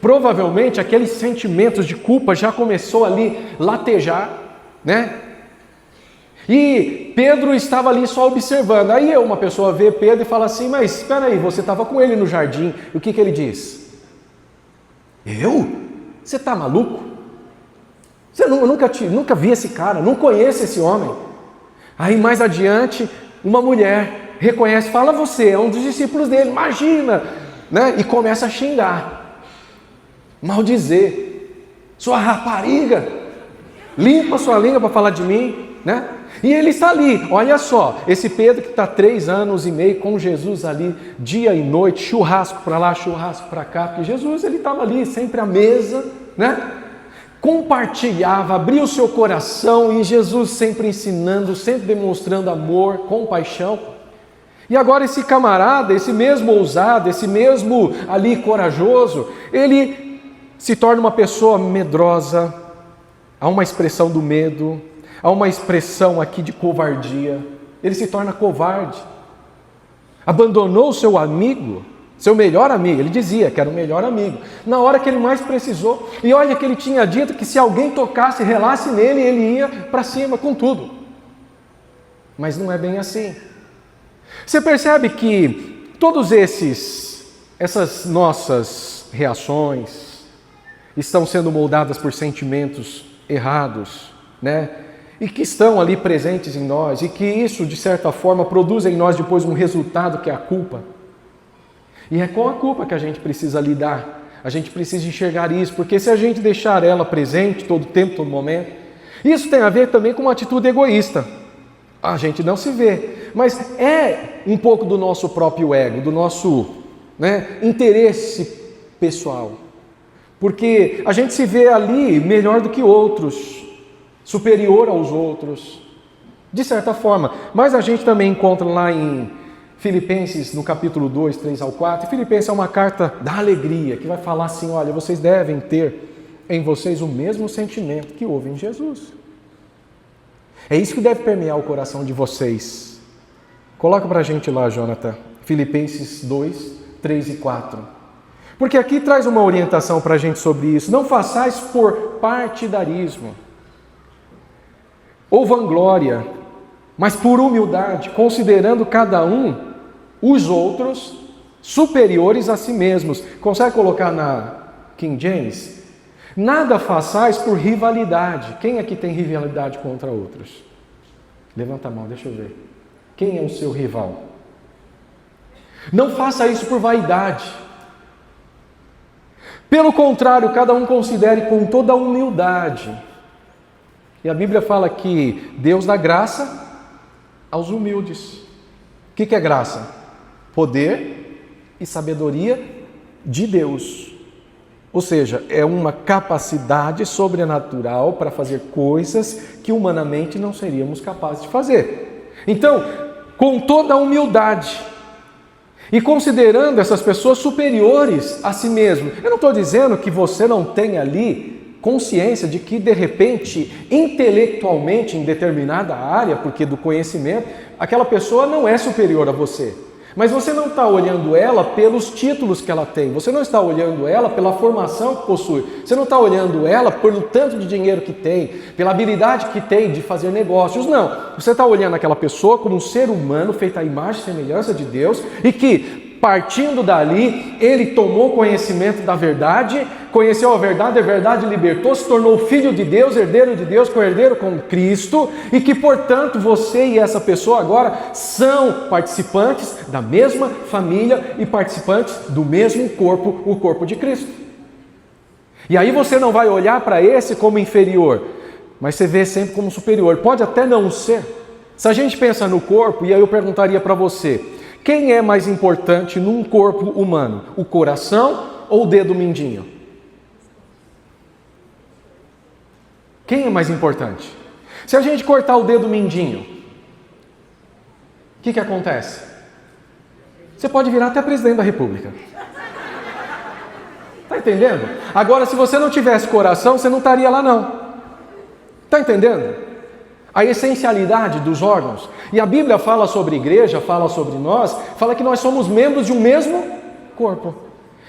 Provavelmente aqueles sentimentos de culpa já começou ali latejar, né? E Pedro estava ali só observando. Aí uma pessoa vê Pedro e fala assim, mas espera aí, você estava com ele no jardim. E o que ele diz? Eu? Você está maluco? Eu nunca vi esse cara, não conheço esse homem. Aí mais adiante, uma mulher reconhece, fala, você é um dos discípulos dele, imagina, né? E começa a xingar. Maldizer, sua rapariga, limpa sua língua para falar de mim, né? E ele está ali, olha só, esse Pedro que está 3 anos e meio com Jesus ali, dia e noite, churrasco para lá, churrasco para cá, porque Jesus ele estava ali sempre à mesa, né? Compartilhava, abria o seu coração, e Jesus sempre ensinando, sempre demonstrando amor, compaixão. E agora esse camarada, esse mesmo ousado, esse mesmo ali corajoso, ele se torna uma pessoa medrosa. Há uma expressão do medo, há uma expressão aqui de covardia. Ele se torna covarde. Abandonou o seu amigo, seu melhor amigo. Ele dizia que era o melhor amigo, na hora que ele mais precisou. E olha que ele tinha dito que se alguém tocasse, relasse nele, ele ia para cima com tudo. Mas não é bem assim. Você percebe que todos essas nossas reações estão sendo moldadas por sentimentos errados, né? E que estão ali presentes em nós, e que isso, de certa forma, produz em nós depois um resultado que é a culpa. E é com a culpa que a gente precisa lidar, a gente precisa enxergar isso, porque se a gente deixar ela presente todo tempo, todo momento, isso tem a ver também com uma atitude egoísta. A gente não se vê, mas é um pouco do nosso próprio ego, do nosso, né, interesse pessoal. Porque a gente se vê ali melhor do que outros, superior aos outros, de certa forma. Mas a gente também encontra lá em Filipenses, no capítulo 2, 3 ao 4, Filipenses é uma carta da alegria, que vai falar assim, olha, vocês devem ter em vocês o mesmo sentimento que houve em Jesus. É isso que deve permear o coração de vocês. Coloca para a gente lá, Jonathan, Filipenses 2, 3 e 4. Porque aqui traz uma orientação para a gente sobre isso. Não façais por partidarismo ou vanglória, mas por humildade, considerando cada um os outros superiores a si mesmos. Consegue colocar na King James? Nada façais por rivalidade. Quem aqui tem rivalidade contra outros? Levanta a mão, deixa eu ver. Quem é o seu rival? Não faça isso por vaidade. Pelo contrário, cada um considere com toda a humildade. E a Bíblia fala que Deus dá graça aos humildes. O que é graça? Poder e sabedoria de Deus. Ou seja, é uma capacidade sobrenatural para fazer coisas que humanamente não seríamos capazes de fazer. Então, com toda a humildade e considerando essas pessoas superiores a si mesmo. Eu não estou dizendo que você não tenha ali consciência de que, de repente, intelectualmente, em determinada área, porque do conhecimento, aquela pessoa não é superior a você. Mas você não está olhando ela pelos títulos que ela tem, você não está olhando ela pela formação que possui, você não está olhando ela pelo tanto de dinheiro que tem, pela habilidade que tem de fazer negócios, não. Você está olhando aquela pessoa como um ser humano feito à imagem e semelhança de Deus e que, partindo dali, ele tomou conhecimento da verdade, conheceu a verdade libertou, se tornou filho de Deus, herdeiro de Deus, co-herdeiro com Cristo, e que, portanto, você e essa pessoa agora são participantes da mesma família e participantes do mesmo corpo, o corpo de Cristo. E aí você não vai olhar para esse como inferior, mas você vê sempre como superior. Pode até não ser. Se a gente pensa no corpo, e aí eu perguntaria para você, quem é mais importante num corpo humano? O coração ou o dedo mindinho? Quem é mais importante? Se a gente cortar o dedo mindinho, o que acontece? Você pode virar até presidente da República. Está entendendo? Agora, se você não tivesse coração, você não estaria lá não. Está entendendo? A essencialidade dos órgãos. E a Bíblia fala sobre igreja, fala sobre nós, fala que nós somos membros de um mesmo corpo.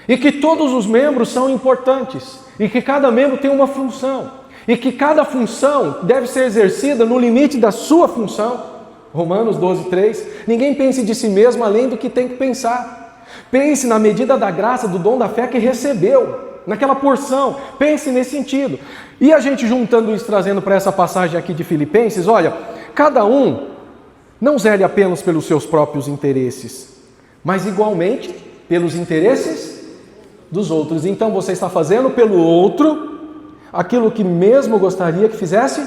E que todos os membros são importantes. E que cada membro tem uma função. E que cada função deve ser exercida no limite da sua função. Romanos 12, 3. Ninguém pense de si mesmo além do que tem que pensar. Pense na medida da graça, do dom da fé que recebeu. Naquela porção, pense nesse sentido. E a gente juntando isso, trazendo para essa passagem aqui de Filipenses, olha, cada um não zele apenas pelos seus próprios interesses, mas igualmente pelos interesses dos outros. Então você está fazendo pelo outro aquilo que mesmo gostaria que fizesse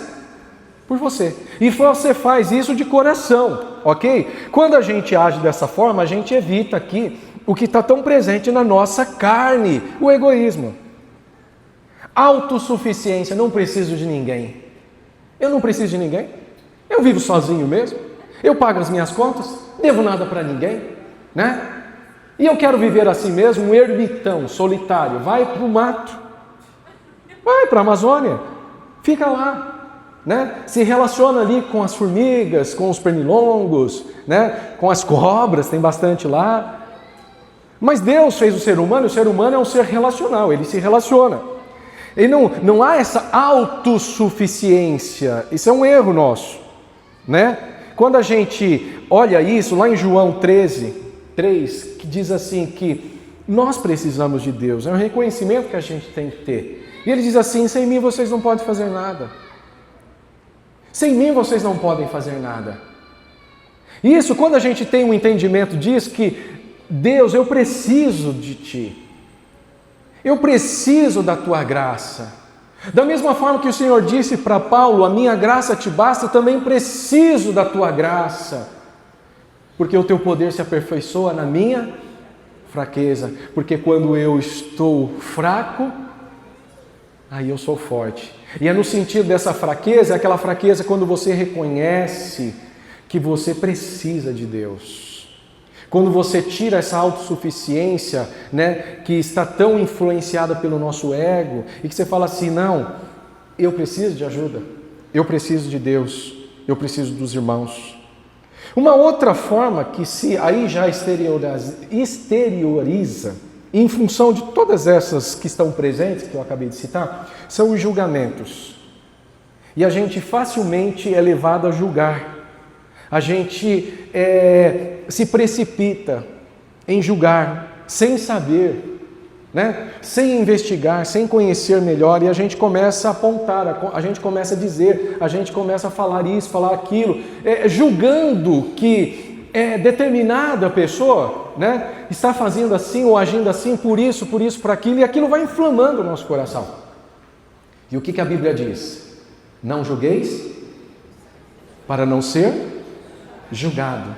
por você. E você faz isso de coração, ok? Quando a gente age dessa forma, a gente evita aqui o que está tão presente na nossa carne, o egoísmo. Autossuficiência, não preciso de ninguém. Eu não preciso de ninguém. Eu vivo sozinho mesmo. Eu pago as minhas contas, devo nada para ninguém, né? E eu quero viver assim mesmo, um ermitão, solitário. Vai para o mato, vai para a Amazônia, fica lá, né? Se relaciona ali com as formigas, com os pernilongos, né? Com as cobras, tem bastante lá. Mas Deus fez o ser humano, e o ser humano é um ser relacional, ele se relaciona. E não há essa autossuficiência, isso é um erro nosso, né? Quando a gente olha isso, lá em João 13:3, que diz assim que nós precisamos de Deus, é um reconhecimento que a gente tem que ter. E ele diz assim, sem mim vocês não podem fazer nada. Sem mim vocês não podem fazer nada. Isso, quando a gente tem um entendimento disso, que Deus, eu preciso de Ti. Eu preciso da Tua graça. Da mesma forma que o Senhor disse para Paulo, a minha graça te basta, eu também preciso da Tua graça. Porque o Teu poder se aperfeiçoa na minha fraqueza. Porque quando eu estou fraco, aí eu sou forte. E é no sentido dessa fraqueza, é aquela fraqueza quando você reconhece que você precisa de Deus. Quando você tira essa autossuficiência, né, que está tão influenciada pelo nosso ego, e que você fala assim, não, eu preciso de ajuda, eu preciso de Deus, eu preciso dos irmãos. Uma outra forma que se aí já exterioriza, em função de todas essas que estão presentes, que eu acabei de citar, são os julgamentos. E a gente facilmente é levado a julgar. A gente se precipita em julgar, sem saber, né? Sem investigar, sem conhecer melhor, e a gente começa a apontar, a gente começa a dizer, a gente começa a falar isso, falar aquilo, julgando que determinada pessoa, né, está fazendo assim ou agindo assim, por isso, por aquilo, e aquilo vai inflamando o nosso coração. E o que a Bíblia diz? Não julgueis para não ser julgado.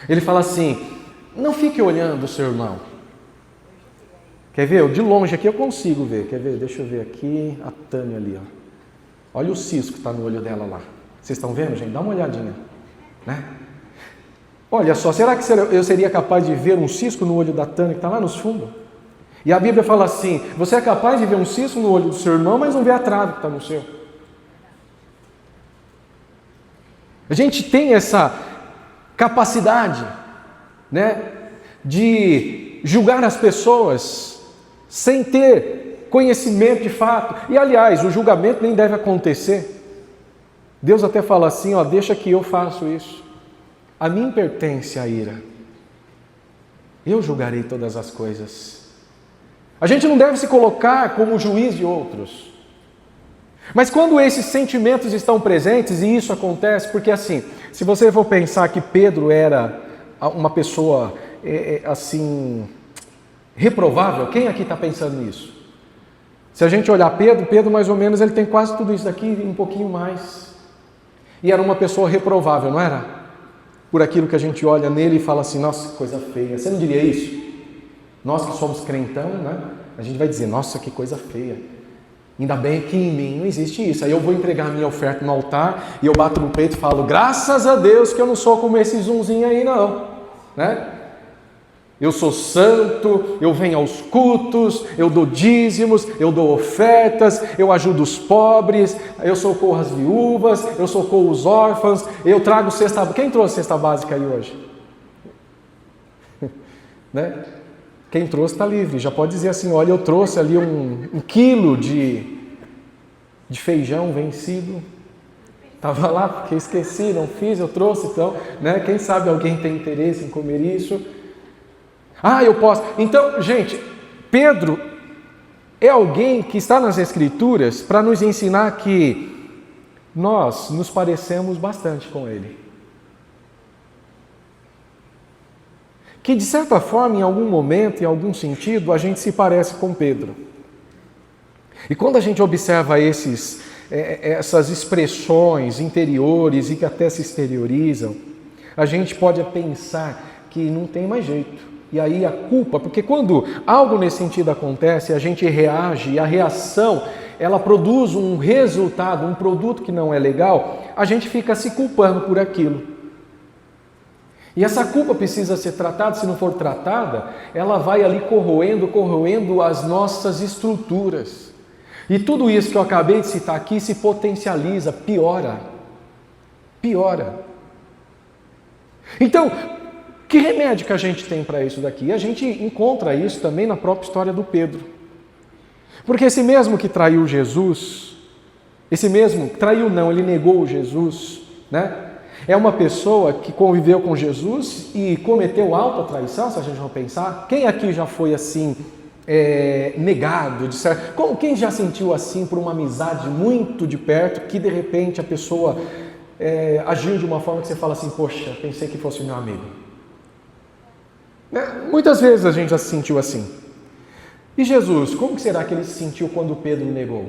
Ele fala assim, não fique olhando o seu irmão. Quer ver? De longe aqui eu consigo ver. Quer ver? Deixa eu ver aqui, a Tânia ali, ó. Olha o cisco que está no olho dela lá. Vocês estão vendo, gente? Dá uma olhadinha, né? Olha só, será que eu seria capaz de ver um cisco no olho da Tânia que está lá nos fundos? E a Bíblia fala assim, você é capaz de ver um cisco no olho do seu irmão, mas não vê a trave que está no seu. A gente tem essa capacidade, né, de julgar as pessoas sem ter conhecimento de fato. E aliás, o julgamento nem deve acontecer. Deus até fala assim, ó, deixa que eu faço isso. A mim pertence a ira. Eu julgarei todas as coisas. A gente não deve se colocar como juiz de outros. Mas quando esses sentimentos estão presentes, e isso acontece, porque assim, se você for pensar que Pedro era uma pessoa assim, reprovável, quem aqui está pensando nisso? Se a gente olhar Pedro mais ou menos, ele tem quase tudo isso daqui e um pouquinho mais. E era uma pessoa reprovável, não era? Por aquilo que a gente olha nele e fala assim, nossa, que coisa feia. Você não diria isso? Nós que somos crentão, né? A gente vai dizer, nossa, que coisa feia. Ainda bem que em mim não existe isso. Aí eu vou entregar a minha oferta no altar e eu bato no peito e falo, graças a Deus que eu não sou como esse zunzinho aí não, né? Eu sou santo, eu venho aos cultos, eu dou dízimos, eu dou ofertas, eu ajudo os pobres, eu socorro as viúvas, eu socorro os órfãos, eu trago cesta básica. Quem trouxe cesta básica aí hoje? Né? Quem trouxe está livre, já pode dizer assim, olha, eu trouxe ali um quilo de feijão vencido, estava lá porque esqueci, não fiz, eu trouxe, então, né? Quem sabe alguém tem interesse em comer isso? Ah, eu posso. Então, gente, Pedro é alguém que está nas Escrituras para nos ensinar que nós nos parecemos bastante com ele. Que de certa forma, em algum momento, em algum sentido, a gente se parece com Pedro. E quando a gente observa esses essas expressões interiores e que até se exteriorizam, a gente pode pensar que não tem mais jeito. E aí a culpa, porque quando algo nesse sentido acontece, a gente reage e a reação, ela produz um resultado, um produto que não é legal, a gente fica se culpando por aquilo. E essa culpa precisa ser tratada, se não for tratada, ela vai ali corroendo as nossas estruturas. E tudo isso que eu acabei de citar aqui se potencializa, piora. Então, que remédio que a gente tem para isso daqui? A gente encontra isso também na própria história do Pedro. Porque esse mesmo que traiu Jesus, ele negou Jesus, né? É uma pessoa que conviveu com Jesus e cometeu alta traição, se a gente não pensar. Quem aqui já foi assim, negado? Quem já sentiu assim por uma amizade muito de perto, que de repente a pessoa agiu de uma forma que você fala assim, poxa, pensei que fosse meu amigo. Muitas vezes a gente já se sentiu assim. E Jesus, como será que ele se sentiu quando Pedro o negou?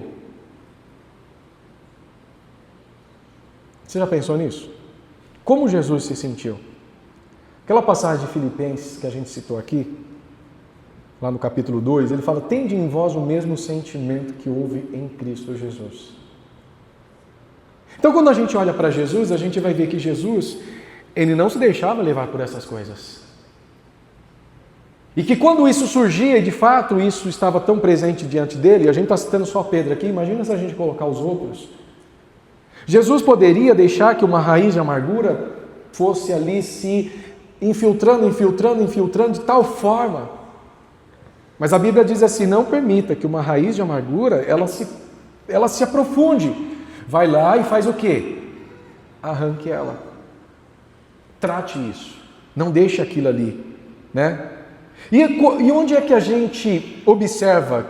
Você já pensou nisso? Como Jesus se sentiu? Aquela passagem de Filipenses que a gente citou aqui, lá no capítulo 2, ele fala, tende em vós o mesmo sentimento que houve em Cristo Jesus. Então quando a gente olha para Jesus, a gente vai ver que Jesus, ele não se deixava levar por essas coisas. E que quando isso surgia, e de fato isso estava tão presente diante dele, a gente está citando só Pedro aqui, imagina se a gente colocar os outros. Jesus poderia deixar que uma raiz de amargura fosse ali se infiltrando de tal forma. Mas a Bíblia diz assim, não permita que uma raiz de amargura, ela se aprofunde. Vai lá e faz o quê? Arranque ela. Trate isso. Não deixe aquilo ali, né? E onde é que a gente observa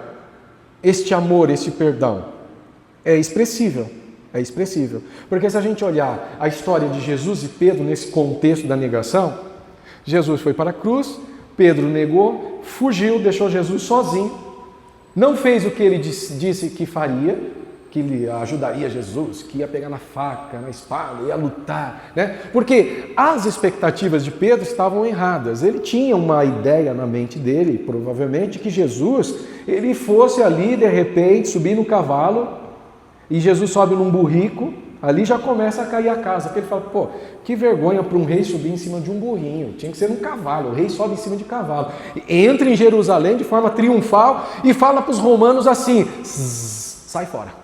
este amor, este perdão? É expressível. Porque se a gente olhar a história de Jesus e Pedro nesse contexto da negação, Jesus foi para a cruz, Pedro negou, fugiu, deixou Jesus sozinho, não fez o que ele disse que faria, que ele ajudaria Jesus, que ia pegar na faca, na espada, ia lutar, né? Porque as expectativas de Pedro estavam erradas. Ele tinha uma ideia na mente dele, provavelmente, que Jesus, ele fosse ali, de repente, subir no cavalo, e Jesus sobe num burrico, ali já começa a cair a casa, porque ele fala, pô, que vergonha para um rei subir em cima de um burrinho, tinha que ser um cavalo, o rei sobe em cima de cavalo, entra em Jerusalém de forma triunfal e fala para os romanos assim, sai fora.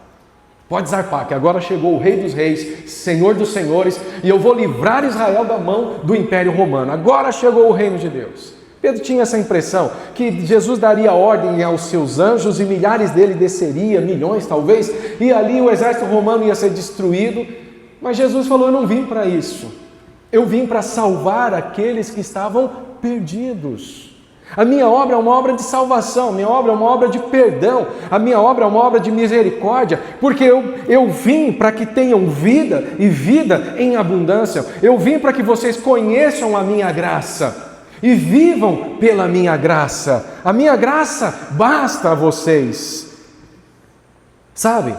Pode zarpar, que agora chegou o Rei dos Reis, Senhor dos Senhores, e eu vou livrar Israel da mão do Império Romano. Agora chegou o reino de Deus. Pedro tinha essa impressão, que Jesus daria ordem aos seus anjos e milhares dele desceria, milhões talvez, e ali o exército romano ia ser destruído. Mas Jesus falou, eu não vim para isso. Eu vim para salvar aqueles que estavam perdidos. A minha obra é uma obra de salvação, a minha obra é uma obra de perdão, a minha obra é uma obra de misericórdia, porque eu vim para que tenham vida e vida em abundância. Eu vim para que vocês conheçam a minha graça e vivam pela minha graça. A minha graça basta a vocês. Sabe?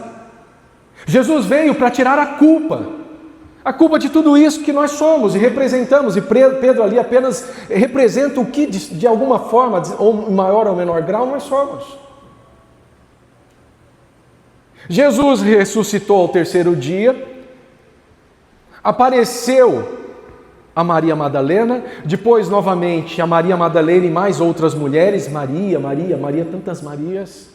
Jesus veio para tirar a culpa de tudo isso que nós somos e representamos, e Pedro ali apenas representa o que de alguma forma, ou em maior ou menor grau, nós somos. Jesus ressuscitou ao terceiro dia, apareceu a Maria Madalena, depois novamente a Maria Madalena e mais outras mulheres, Maria, tantas Marias.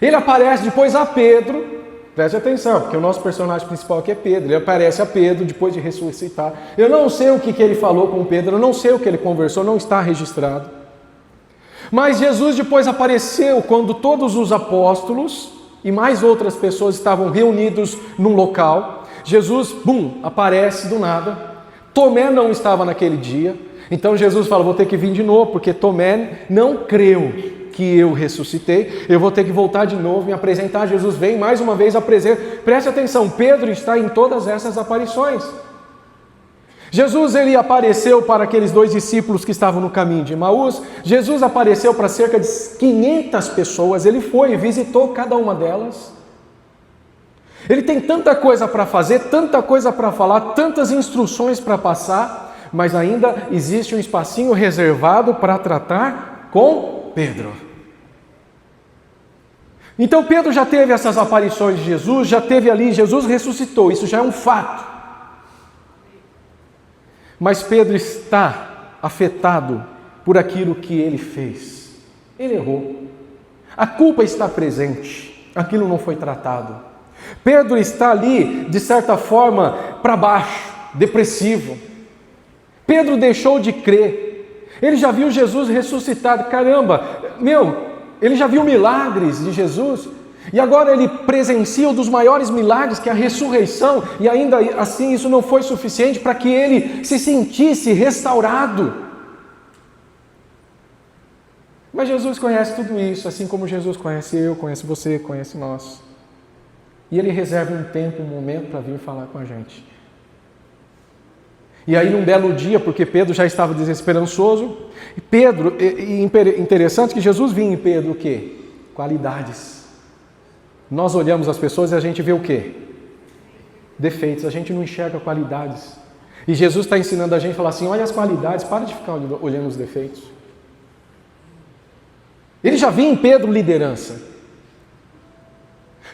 Ele aparece depois a Pedro. Preste atenção, porque o nosso personagem principal aqui é Pedro. Ele aparece a Pedro depois de ressuscitar. Eu não sei o que ele falou com Pedro, eu não sei o que ele conversou, não está registrado. Mas Jesus depois apareceu quando todos os apóstolos e mais outras pessoas estavam reunidos num local. Jesus, aparece do nada. Tomé não estava naquele dia. Então Jesus fala, vou ter que vir de novo, porque Tomé não creu que eu ressuscitei, eu vou ter que voltar de novo e apresentar. Jesus vem mais uma vez apresentar. Preste atenção, Pedro está em todas essas aparições. Jesus, ele apareceu para aqueles 2 discípulos que estavam no caminho de Emaús. Jesus apareceu para cerca de 500 pessoas, ele foi e visitou cada uma delas. Ele tem tanta coisa para fazer, tanta coisa para falar, tantas instruções para passar, mas ainda existe um espacinho reservado para tratar com Pedro. Então Pedro já teve essas aparições de Jesus, já teve ali, Jesus ressuscitou, isso já é um fato. Mas Pedro está afetado por aquilo que ele fez. Ele errou. A culpa está presente, aquilo não foi tratado. Pedro está ali, de certa forma, para baixo, depressivo. Pedro deixou de crer. Ele já viu Jesus ressuscitado. Caramba, ele já viu milagres de Jesus. E agora ele presencia um dos maiores milagres, que é a ressurreição. E ainda assim isso não foi suficiente para que ele se sentisse restaurado. Mas Jesus conhece tudo isso, assim como Jesus conhece eu, conhece você, conhece nós. E Ele reserva um tempo, um momento para vir falar com a gente. E aí num belo dia, porque Pedro já estava desesperançoso, interessante que Jesus via em Pedro o quê? Qualidades. Nós olhamos as pessoas e a gente vê o quê? Defeitos, a gente não enxerga qualidades. E Jesus está ensinando a gente a falar assim, olha as qualidades, para de ficar olhando os defeitos. Ele já via em Pedro liderança.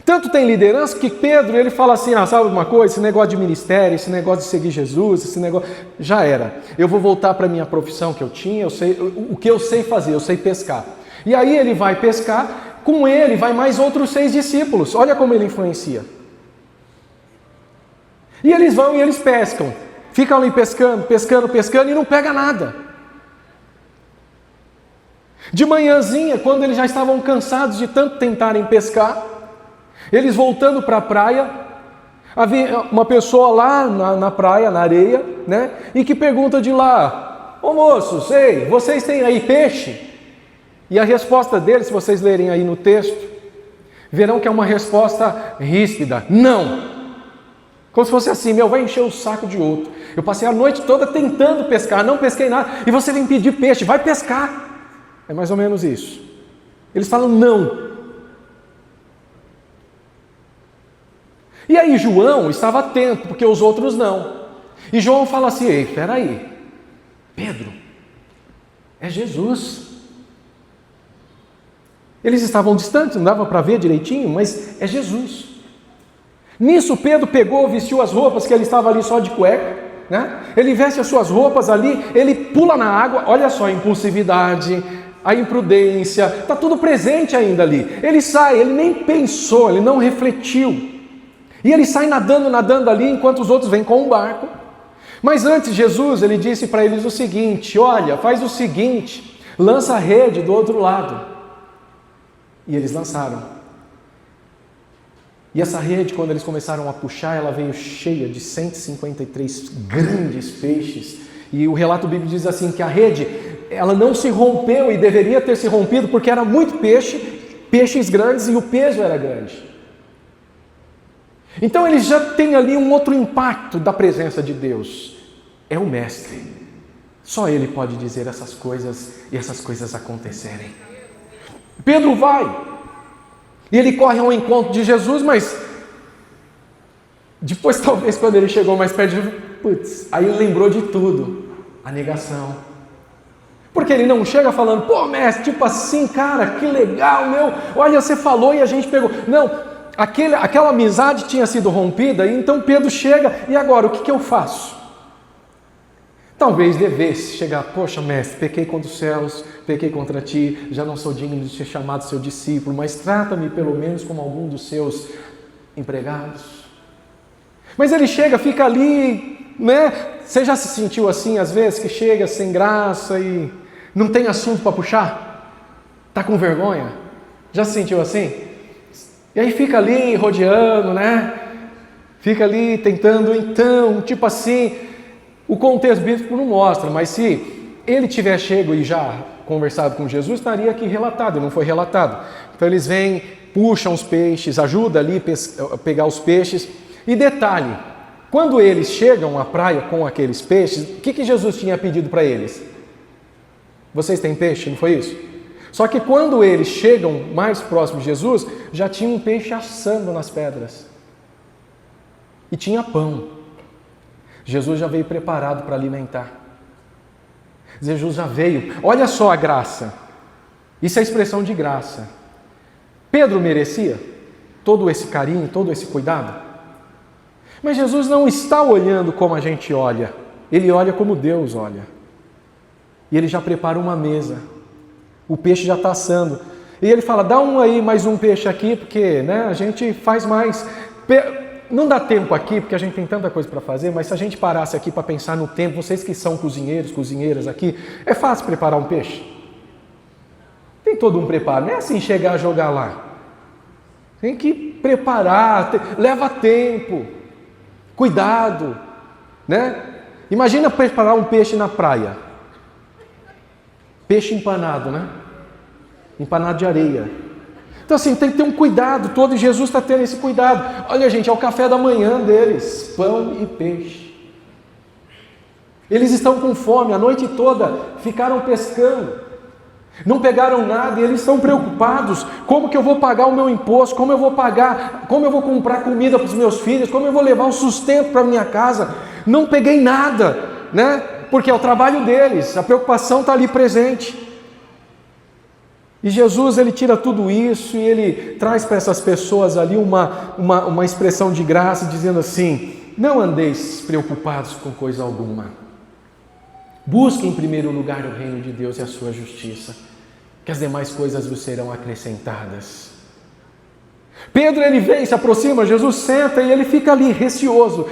Tanto tem liderança que Pedro, ele fala assim, sabe uma coisa? Esse negócio de ministério, esse negócio de seguir Jesus, esse negócio, já era. Eu vou voltar para a minha profissão que eu tinha, o que eu sei fazer, eu sei pescar. E aí ele vai pescar, com ele vai mais outros 6 discípulos. Olha como ele influencia. E eles vão e eles pescam. Ficam ali pescando e não pega nada. De manhãzinha, quando eles já estavam cansados de tanto tentarem pescar, eles voltando para a praia, havia uma pessoa lá na praia, na areia, né? E que pergunta de lá, ô moços, ei, vocês têm aí peixe? E a resposta deles, se vocês lerem aí no texto, verão que é uma resposta ríspida, não. Como se fosse assim, vai encher o saco de outro. Eu passei a noite toda tentando pescar, não pesquei nada, e você vem pedir peixe, vai pescar. É mais ou menos isso. Eles falam não. E aí João estava atento, porque os outros não. E João fala assim, ei, peraí, Pedro, é Jesus. Eles estavam distantes, não dava para ver direitinho, mas é Jesus. Nisso Pedro pegou, vestiu as roupas, que ele estava ali só de cueca, né? Ele veste as suas roupas ali, ele pula na água, olha só a impulsividade, a imprudência, está tudo presente ainda ali. Ele sai, ele nem pensou, ele não refletiu. E ele sai nadando ali, enquanto os outros vêm com um barco. Mas antes, Jesus, ele disse para eles o seguinte, olha, faz o seguinte, lança a rede do outro lado. E eles lançaram. E essa rede, quando eles começaram a puxar, ela veio cheia de 153 grandes peixes. E o relato bíblico diz assim, que a rede, ela não se rompeu e deveria ter se rompido, porque era muito peixe, peixes grandes e o peso era grande. Então eles já têm ali um outro impacto da presença de Deus. É o Mestre. Só Ele pode dizer essas coisas e essas coisas acontecerem. Pedro vai. E ele corre ao encontro de Jesus, mas depois talvez quando ele chegou mais perto, aí ele lembrou de tudo. A negação. Porque ele não chega falando, pô mestre, tipo assim, cara, que legal, olha, você falou e a gente pegou. Não. Aquela amizade tinha sido rompida, e então Pedro chega, e agora, o que eu faço? Talvez devesse chegar, poxa mestre, pequei contra os céus, pequei contra ti, já não sou digno de ser chamado seu discípulo, mas trata-me pelo menos como algum dos seus empregados. Mas ele chega, fica ali, né? Você já se sentiu assim às vezes, que chega sem graça e não tem assunto para puxar? Está com vergonha? Já se sentiu assim? E aí fica ali rodeando, né? Fica ali tentando, então, tipo assim, o contexto bíblico não mostra, mas se ele tiver chego e já conversado com Jesus, estaria aqui relatado, não foi relatado. Então eles vêm, puxam os peixes, ajudam ali a pegar os peixes. E detalhe, quando eles chegam à praia com aqueles peixes, o que Jesus tinha pedido para eles? Vocês têm peixe, não foi isso? Só que quando eles chegam mais próximo de Jesus, já tinha um peixe assando nas pedras. e tinha pão. Jesus já veio preparado para alimentar. Jesus já veio. Olha só a graça. Isso é expressão de graça. Pedro merecia todo esse carinho, todo esse cuidado? Mas Jesus não está olhando como a gente olha. Ele olha como Deus olha. E ele já prepara uma mesa. O peixe já está assando. E ele fala, dá mais um peixe aqui, porque a gente faz mais. Não dá tempo aqui, porque a gente tem tanta coisa para fazer, mas se a gente parasse aqui para pensar no tempo, vocês que são cozinheiros, cozinheiras aqui, é fácil preparar um peixe? Tem todo um preparo, não é assim chegar a jogar lá. Tem que preparar, leva tempo, cuidado, né? Imagina preparar um peixe na praia. Peixe empanado, né? Empanado de areia. Então assim, tem que ter um cuidado todo, e Jesus está tendo esse cuidado. Olha gente, é o café da manhã deles, pão e peixe. Eles estão com fome, a noite toda ficaram pescando, não pegaram nada e eles estão preocupados. Como que eu vou pagar o meu imposto? Como eu vou comprar comida para os meus filhos? Como eu vou levar o sustento para minha casa? Não peguei nada, né? Porque é o trabalho deles, a preocupação está ali presente. E Jesus, ele tira tudo isso e ele traz para essas pessoas ali uma expressão de graça, dizendo assim, não andeis preocupados com coisa alguma. Busquem em primeiro lugar o reino de Deus e a sua justiça, que as demais coisas vos serão acrescentadas. Pedro, ele vem, se aproxima, Jesus senta e ele fica ali receoso.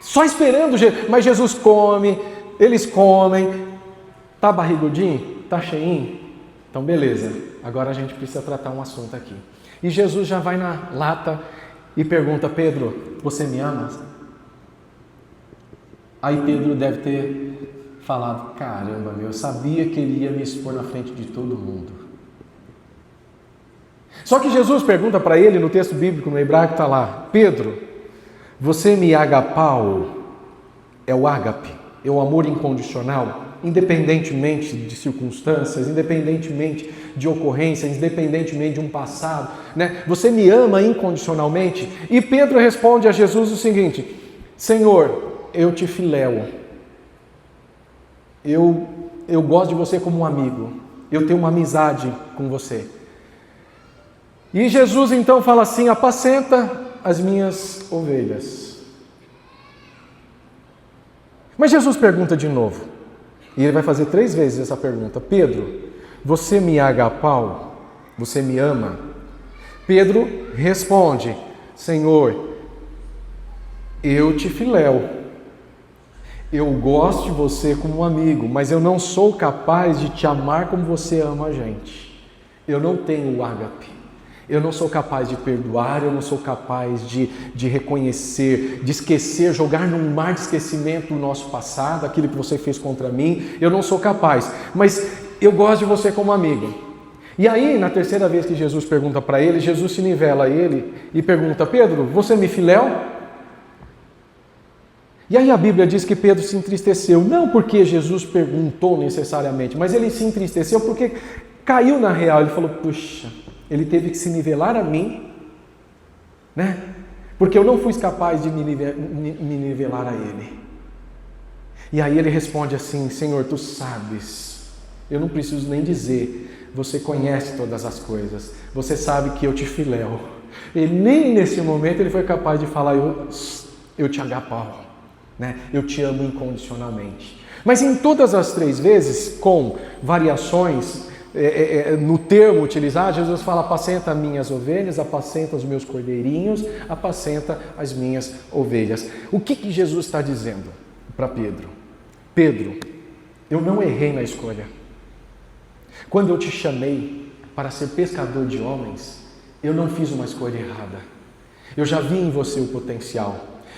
Só esperando, mas Jesus come, eles comem. Tá barrigudinho? Tá cheinho? Então beleza, agora a gente precisa tratar um assunto aqui. E Jesus já vai na lata e pergunta, Pedro, você me ama? Aí Pedro deve ter falado, caramba, eu sabia que ele ia me expor na frente de todo mundo. Só que Jesus pergunta para ele, no texto bíblico, no hebraico está lá, Pedro, você me agapau? É o ágape, é o amor incondicional, independentemente de circunstâncias, independentemente de ocorrências, independentemente de um passado, né? Você me ama incondicionalmente? E Pedro responde a Jesus o seguinte, Senhor, eu te filéu, eu gosto de você como um amigo, eu tenho uma amizade com você. E Jesus então fala assim, apacenta as minhas ovelhas. Mas Jesus pergunta de novo, e ele vai fazer 3 vezes essa pergunta, Pedro, você me agapau? Você me ama? Pedro responde, Senhor, eu te filéu, eu gosto de você como um amigo, mas eu não sou capaz de te amar como você ama a gente. Eu não tenho o ágape. Eu não sou capaz de perdoar, eu não sou capaz de reconhecer, de esquecer, jogar num mar de esquecimento o nosso passado, aquilo que você fez contra mim. Eu não sou capaz, mas eu gosto de você como amigo. E aí, na 3ª vez que Jesus pergunta para ele, Jesus se nivela a ele e pergunta, Pedro, você me filéu? E aí a Bíblia diz que Pedro se entristeceu, não porque Jesus perguntou necessariamente, mas ele se entristeceu porque caiu na real, ele falou, puxa, ele teve que se nivelar a mim, né? Porque eu não fui capaz de me nivelar a ele. E aí ele responde assim, Senhor, tu sabes, eu não preciso nem dizer, você conhece todas as coisas, você sabe que eu te filéu. E nem nesse momento ele foi capaz de falar, eu te agapau, né? Eu te amo incondicionalmente. Mas em todas as 3 vezes, com variações, no termo utilizado, Jesus fala, apacenta minhas ovelhas, apacenta os meus cordeirinhos, apacenta as minhas ovelhas. O que Jesus está dizendo para Pedro? Pedro, eu não errei na escolha. Quando eu te chamei para ser pescador de homens, eu não fiz uma escolha errada. Eu já vi em você o potencial.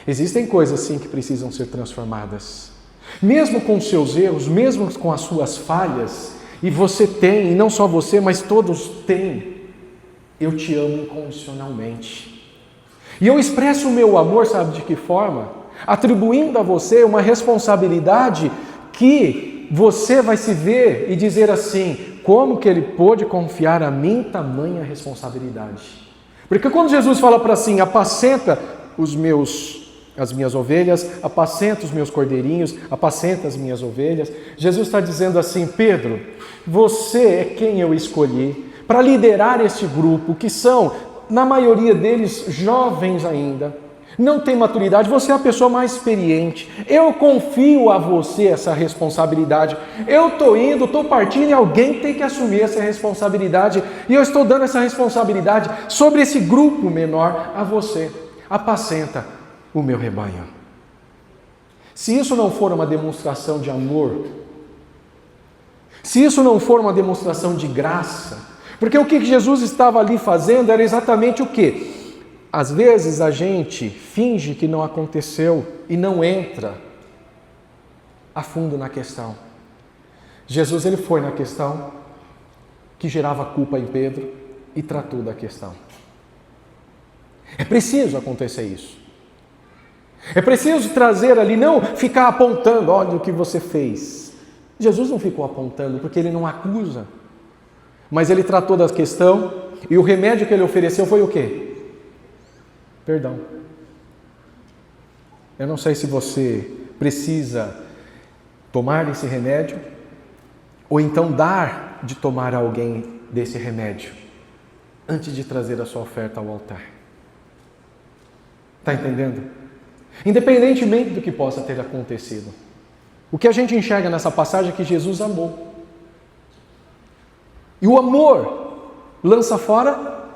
Existem coisas sim que precisam ser transformadas. Mesmo com os seus erros, mesmo com as suas falhas, e você tem, e não só você, mas todos têm. Eu te amo incondicionalmente. E eu expresso o meu amor, sabe de que forma? Atribuindo a você uma responsabilidade que você vai se ver e dizer assim, como que ele pôde confiar a mim tamanha responsabilidade? Porque quando Jesus fala para assim, apacenta as minhas ovelhas, apacenta os meus cordeirinhos, apacenta as minhas ovelhas, Jesus está dizendo assim, Pedro, você é quem eu escolhi para liderar este grupo, que são, na maioria deles, jovens ainda, não tem maturidade, você é a pessoa mais experiente, eu confio a você essa responsabilidade, eu estou indo, estou partindo e alguém tem que assumir essa responsabilidade, e eu estou dando essa responsabilidade sobre esse grupo menor a você, apacenta o meu rebanho. Se isso não for uma demonstração de amor, se isso não for uma demonstração de graça, porque o que Jesus estava ali fazendo era exatamente o quê? Às vezes a gente finge que não aconteceu e não entra a fundo na questão. Jesus ele foi na questão que gerava culpa em Pedro e tratou da questão. É preciso acontecer isso. É preciso trazer ali, não ficar apontando, olha o que você fez. Jesus não ficou apontando porque ele não acusa, mas ele tratou da questão e o remédio que ele ofereceu foi o quê? Perdão. Eu não sei se você precisa tomar esse remédio ou então dar de tomar a alguém desse remédio antes de trazer a sua oferta ao altar. Está entendendo? Independentemente do que possa ter acontecido, o que a gente enxerga nessa passagem é que Jesus amou. E o amor lança fora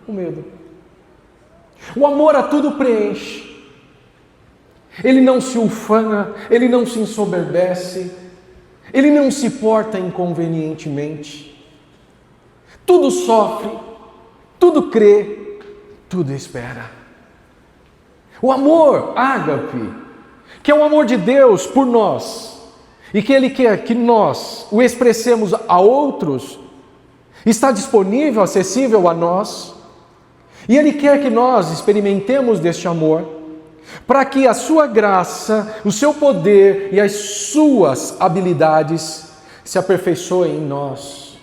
o medo. O amor a tudo preenche. Ele não se ufana, ele não se ensoberbece, ele não se porta inconvenientemente. Tudo sofre, tudo crê, tudo espera. O amor ágape, que é o amor de Deus por nós, e que Ele quer que nós o expressemos a outros, está disponível, acessível a nós, e Ele quer que nós experimentemos deste amor, para que a sua graça, o seu poder e as suas habilidades se aperfeiçoem em nós.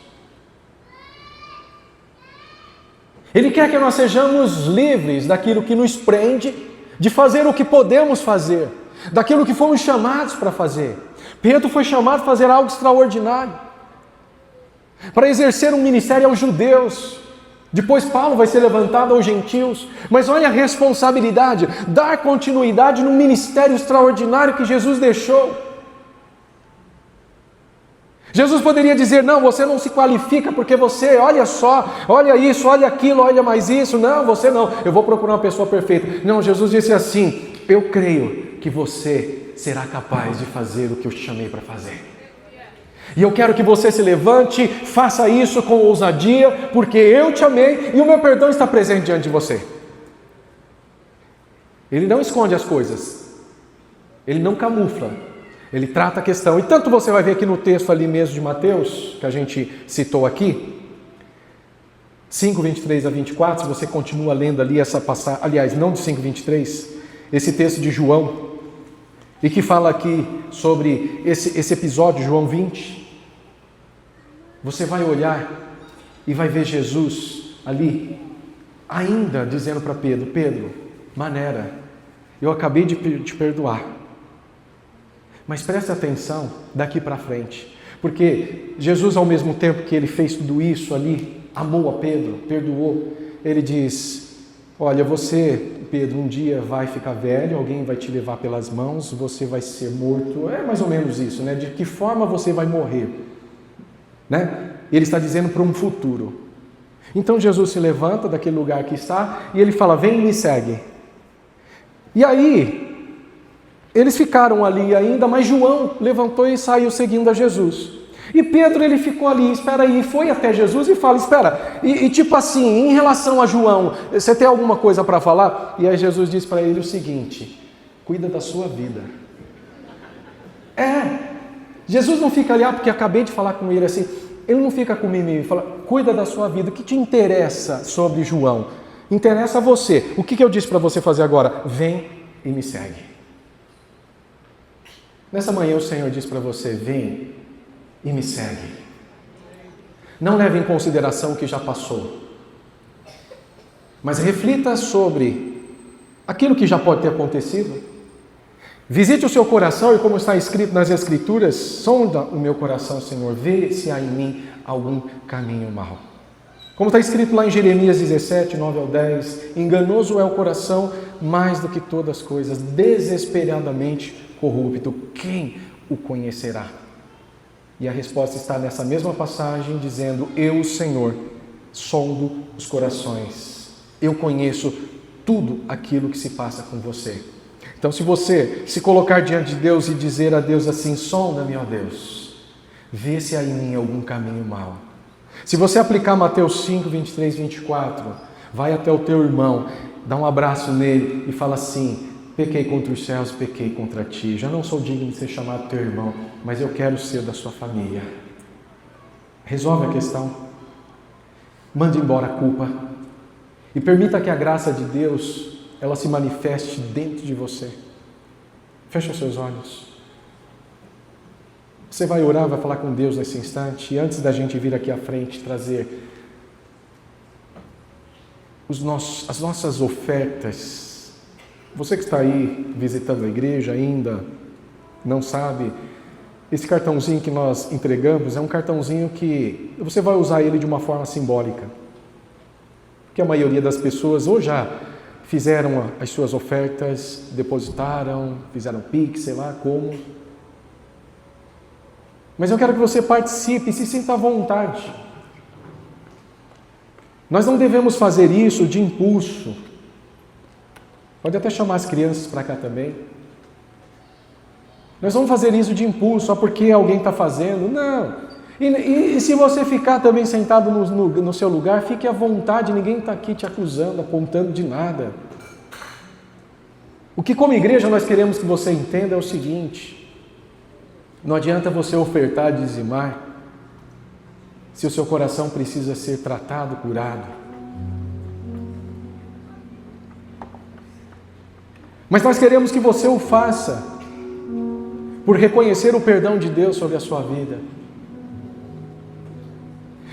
Ele quer que nós sejamos livres daquilo que nos prende, de fazer o que podemos fazer, daquilo que fomos chamados para fazer. Pedro foi chamado a fazer algo extraordinário, para exercer um ministério aos judeus. Depois Paulo vai ser levantado aos gentios, mas olha a responsabilidade, dar continuidade no ministério extraordinário que Jesus deixou. Jesus poderia dizer, não, você não se qualifica porque você, olha só, olha isso, olha aquilo, olha mais isso, não, você não, eu vou procurar uma pessoa perfeita. Não, Jesus disse assim, eu creio que você será capaz de fazer o que eu te chamei para fazer. E eu quero que você se levante, faça isso com ousadia, porque eu te amei e o meu perdão está presente diante de você. Ele não esconde as coisas, ele não camufla, ele trata a questão. E tanto você vai ver aqui no texto ali mesmo de Mateus, que a gente citou aqui, 5, 23 a 24, se você continua lendo ali essa passagem, aliás, não de 5, 23, esse texto de João, e que fala aqui sobre esse episódio, João 20, você vai olhar e vai ver Jesus ali, ainda dizendo para Pedro, Pedro, maneira, eu acabei de te perdoar, mas preste atenção daqui para frente, porque Jesus, ao mesmo tempo que ele fez tudo isso ali, amou a Pedro, perdoou, ele diz, olha, você, Pedro, um dia vai ficar velho, alguém vai te levar pelas mãos, você vai ser morto, é mais ou menos isso, né? De que forma você vai morrer, né? Ele está dizendo para um futuro. Então Jesus se levanta daquele lugar que está e ele fala, vem e me segue. E aí, eles ficaram ali ainda, mas João levantou e saiu seguindo a Jesus. E Pedro, ele ficou ali, espera aí, foi até Jesus e fala, espera, e tipo assim, em relação a João, você tem alguma coisa para falar? E aí Jesus diz para ele o seguinte, cuida da sua vida. Jesus não fica ali, porque acabei de falar com ele assim, ele não fica com mimimi, fala, cuida da sua vida, o que te interessa sobre João? Interessa a você, o que eu disse para você fazer agora? Vem e me segue. Nessa manhã o Senhor diz para você, vem e me segue. Não leve em consideração o que já passou. Mas reflita sobre aquilo que já pode ter acontecido. Visite o seu coração e, como está escrito nas Escrituras, sonda o meu coração, Senhor, vê se há em mim algum caminho mau. Como está escrito lá em Jeremias 17, 9 ao 10, enganoso é o coração mais do que todas as coisas, desesperadamente corrupto, quem o conhecerá? E a resposta está nessa mesma passagem, dizendo, eu, Senhor, sondo os corações, eu conheço tudo aquilo que se passa com você. Então, se você se colocar diante de Deus e dizer a Deus assim, sonda-me, ó Deus, vê se há em mim algum caminho mau. Se você aplicar Mateus 5, 23, 24, vai até o teu irmão, dá um abraço nele e fala assim, pequei contra os céus, pequei contra ti, já não sou digno de ser chamado teu irmão, mas eu quero ser da sua família. Resolve a questão, mande embora a culpa e permita que a graça de Deus ela se manifeste dentro de você. Feche os seus olhos. Você vai orar, vai falar com Deus nesse instante. E antes da gente vir aqui à frente trazer as nossas ofertas. Você que está aí visitando a igreja ainda, não sabe, esse cartãozinho que nós entregamos é um cartãozinho que você vai usar ele de uma forma simbólica. Porque a maioria das pessoas ou já fizeram as suas ofertas, depositaram, fizeram Pix, sei lá como. Mas eu quero que você participe e se sinta à vontade. Nós não devemos fazer isso de impulso. Pode até chamar as crianças para cá também. Nós vamos fazer isso de impulso, só porque alguém está fazendo. Não. E se você ficar também sentado no seu lugar, fique à vontade, ninguém está aqui te acusando, apontando de nada. O que como igreja nós queremos que você entenda é o seguinte, não adianta você ofertar, dizimar, se o seu coração precisa ser tratado, curado. Mas nós queremos que você o faça, por reconhecer o perdão de Deus sobre a sua vida.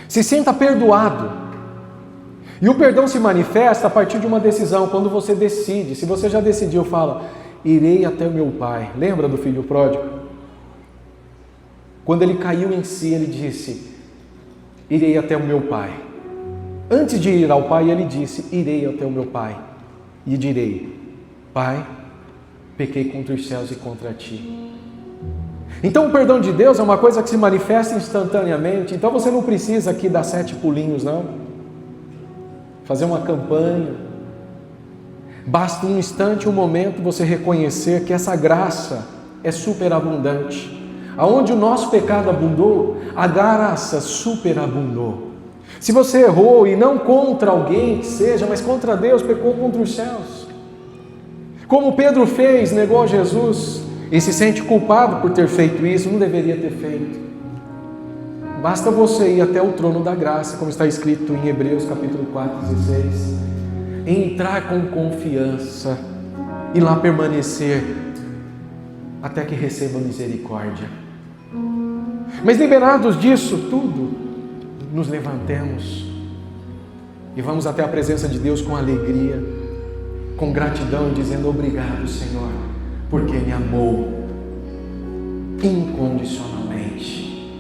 Se sinta perdoado. E o perdão se manifesta a partir de uma decisão, quando você decide. Se você já decidiu, fala, irei até o meu pai. Lembra do filho pródigo? Quando ele caiu em si, ele disse, irei até o meu pai. Antes de ir ao pai, ele disse, irei até o meu pai e direi, Pai, pequei contra os céus e contra ti. Então o perdão de Deus é uma coisa que se manifesta instantaneamente. Então você não precisa aqui dar 7 pulinhos, não. Fazer uma campanha. Basta um instante, um momento, você reconhecer que essa graça é superabundante. Aonde o nosso pecado abundou, a graça superabundou. Se você errou, e não contra alguém que seja, mas contra Deus, pecou contra os céus. Como Pedro fez, negou a Jesus, e se sente culpado por ter feito isso, não deveria ter feito. Basta você ir até o trono da graça, como está escrito em Hebreus capítulo 4, 16. Entrar com confiança e lá permanecer até que receba misericórdia. Mas liberados disso tudo, nos levantemos e vamos até a presença de Deus com alegria, com gratidão, dizendo obrigado, Senhor, porque me amou incondicionalmente.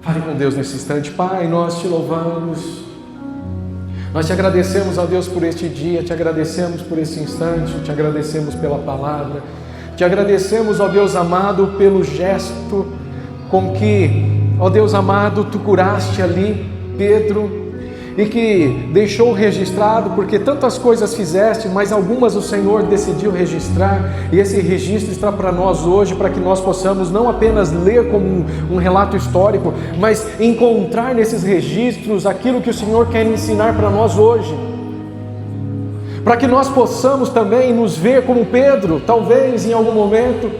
Fale com Deus nesse instante. Pai, nós te louvamos, nós te agradecemos, ó Deus, por este dia, te agradecemos por esse instante, te agradecemos pela palavra, te agradecemos, ó Deus amado, pelo gesto com que, ó Deus amado, tu curaste ali Pedro e que deixou registrado, porque tantas coisas fizeste, mas algumas o Senhor decidiu registrar, e esse registro está para nós hoje, para que nós possamos não apenas ler como um relato histórico, mas encontrar nesses registros aquilo que o Senhor quer ensinar para nós hoje, para que nós possamos também nos ver como Pedro, talvez em algum momento,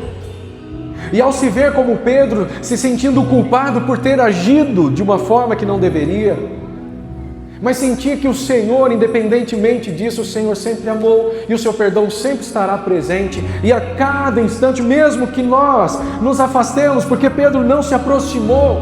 e ao se ver como Pedro, se sentindo culpado por ter agido de uma forma que não deveria, mas sentir que o Senhor, independentemente disso, o Senhor sempre amou e o seu perdão sempre estará presente, e a cada instante, mesmo que nós nos afastemos, porque Pedro não se aproximou,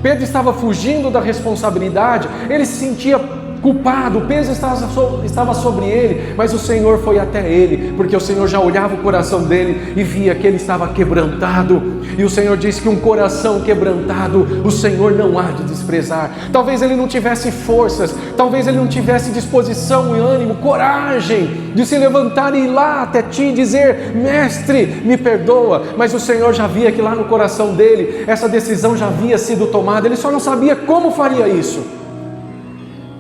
Pedro estava fugindo da responsabilidade, ele se sentia culpado, o peso estava sobre ele, mas o Senhor foi até ele, porque o Senhor já olhava o coração dele e via que ele estava quebrantado, e o Senhor disse que um coração quebrantado o Senhor não há de desprezar. Talvez ele não tivesse forças, talvez ele não tivesse disposição e ânimo, coragem de se levantar e ir lá até ti e dizer: mestre, me perdoa, mas o Senhor já via que lá no coração dele, essa decisão já havia sido tomada, ele só não sabia como faria isso.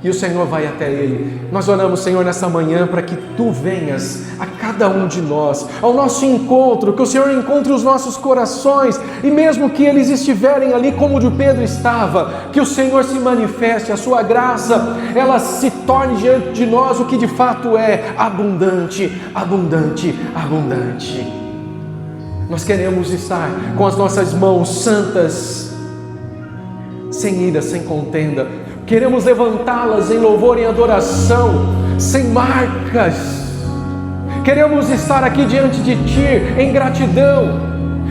E o Senhor vai até ele. Nós oramos, Senhor, nessa manhã para que Tu venhas a cada um de nós, ao nosso encontro, que o Senhor encontre os nossos corações, e mesmo que eles estiverem ali como o de Pedro estava, que o Senhor se manifeste, a Sua graça, ela se torne diante de nós o que de fato é: abundante, abundante, abundante. Nós queremos estar com as nossas mãos santas, sem ira, sem contenda. Queremos levantá-las em louvor e adoração, sem marcas. Queremos estar aqui diante de Ti em gratidão,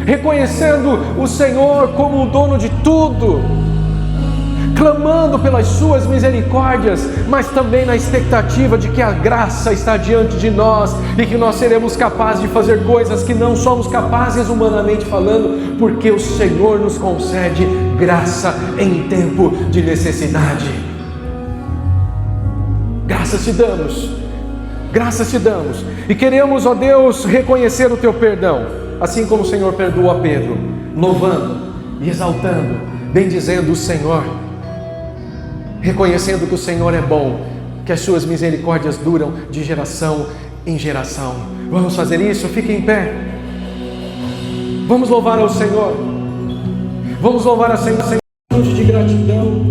reconhecendo o Senhor como o dono de tudo, clamando pelas Suas misericórdias, mas também na expectativa de que a graça está diante de nós e que nós seremos capazes de fazer coisas que não somos capazes humanamente falando, porque o Senhor nos concede graça em tempo de necessidade. Graças Te damos, graças Te damos, e queremos, ó Deus, reconhecer o Teu perdão, assim como o Senhor perdoou a Pedro, louvando e exaltando, bendizendo o Senhor, reconhecendo que o Senhor é bom, que as Suas misericórdias duram de geração em geração. Vamos fazer isso? Fique em pé. Vamos louvar ao Senhor. Vamos louvar ao Senhor de gratidão.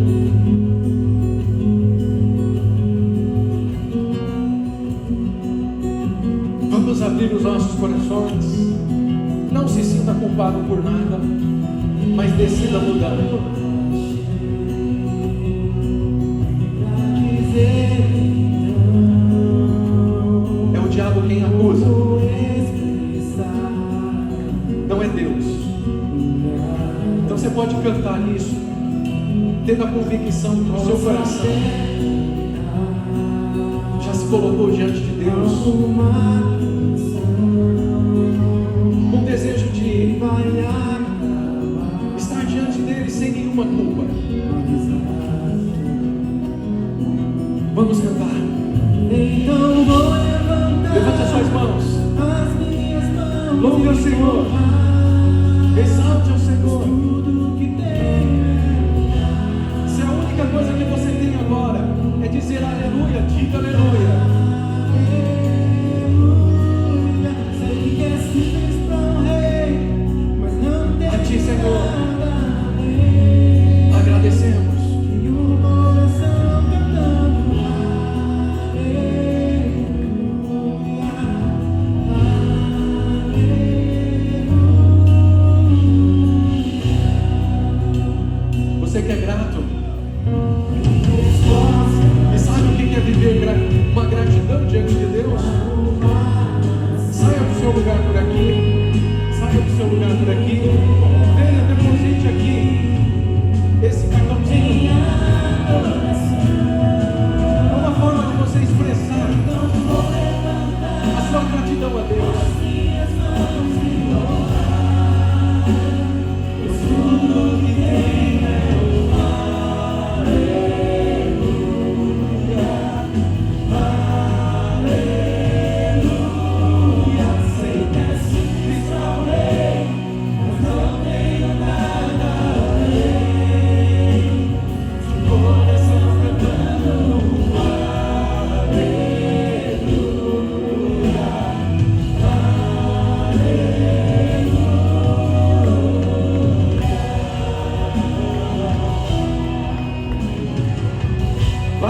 Vamos abrir os nossos corações. Não se sinta culpado por nada, mas decida mudar. É o diabo quem acusa, não é Deus. Então você pode cantar isso, tendo a convicção que o seu coração já se colocou diante de Deus, com o desejo de estar diante dele sem nenhuma culpa. Vamos cantar. Então vou levantar. Levante as suas mãos. As minhas mãos. Louve ao Senhor. Exalte ao Senhor. Tudo que tenho. Se a única coisa que você tem agora é dizer aleluia, diga aleluia. Aleluia. Sei que é simples para um rei, mas não tem. A Ti, Senhor, agradecemos. E o coração cantando. Você que é grato e sabe o que é viver uma gratidão diante de Deus, saia do seu lugar por aqui, saia do seu lugar por aqui, venha, deposite aqui esse cartãozinho. É uma forma de você expressar a sua gratidão a Deus. Tudo que tem é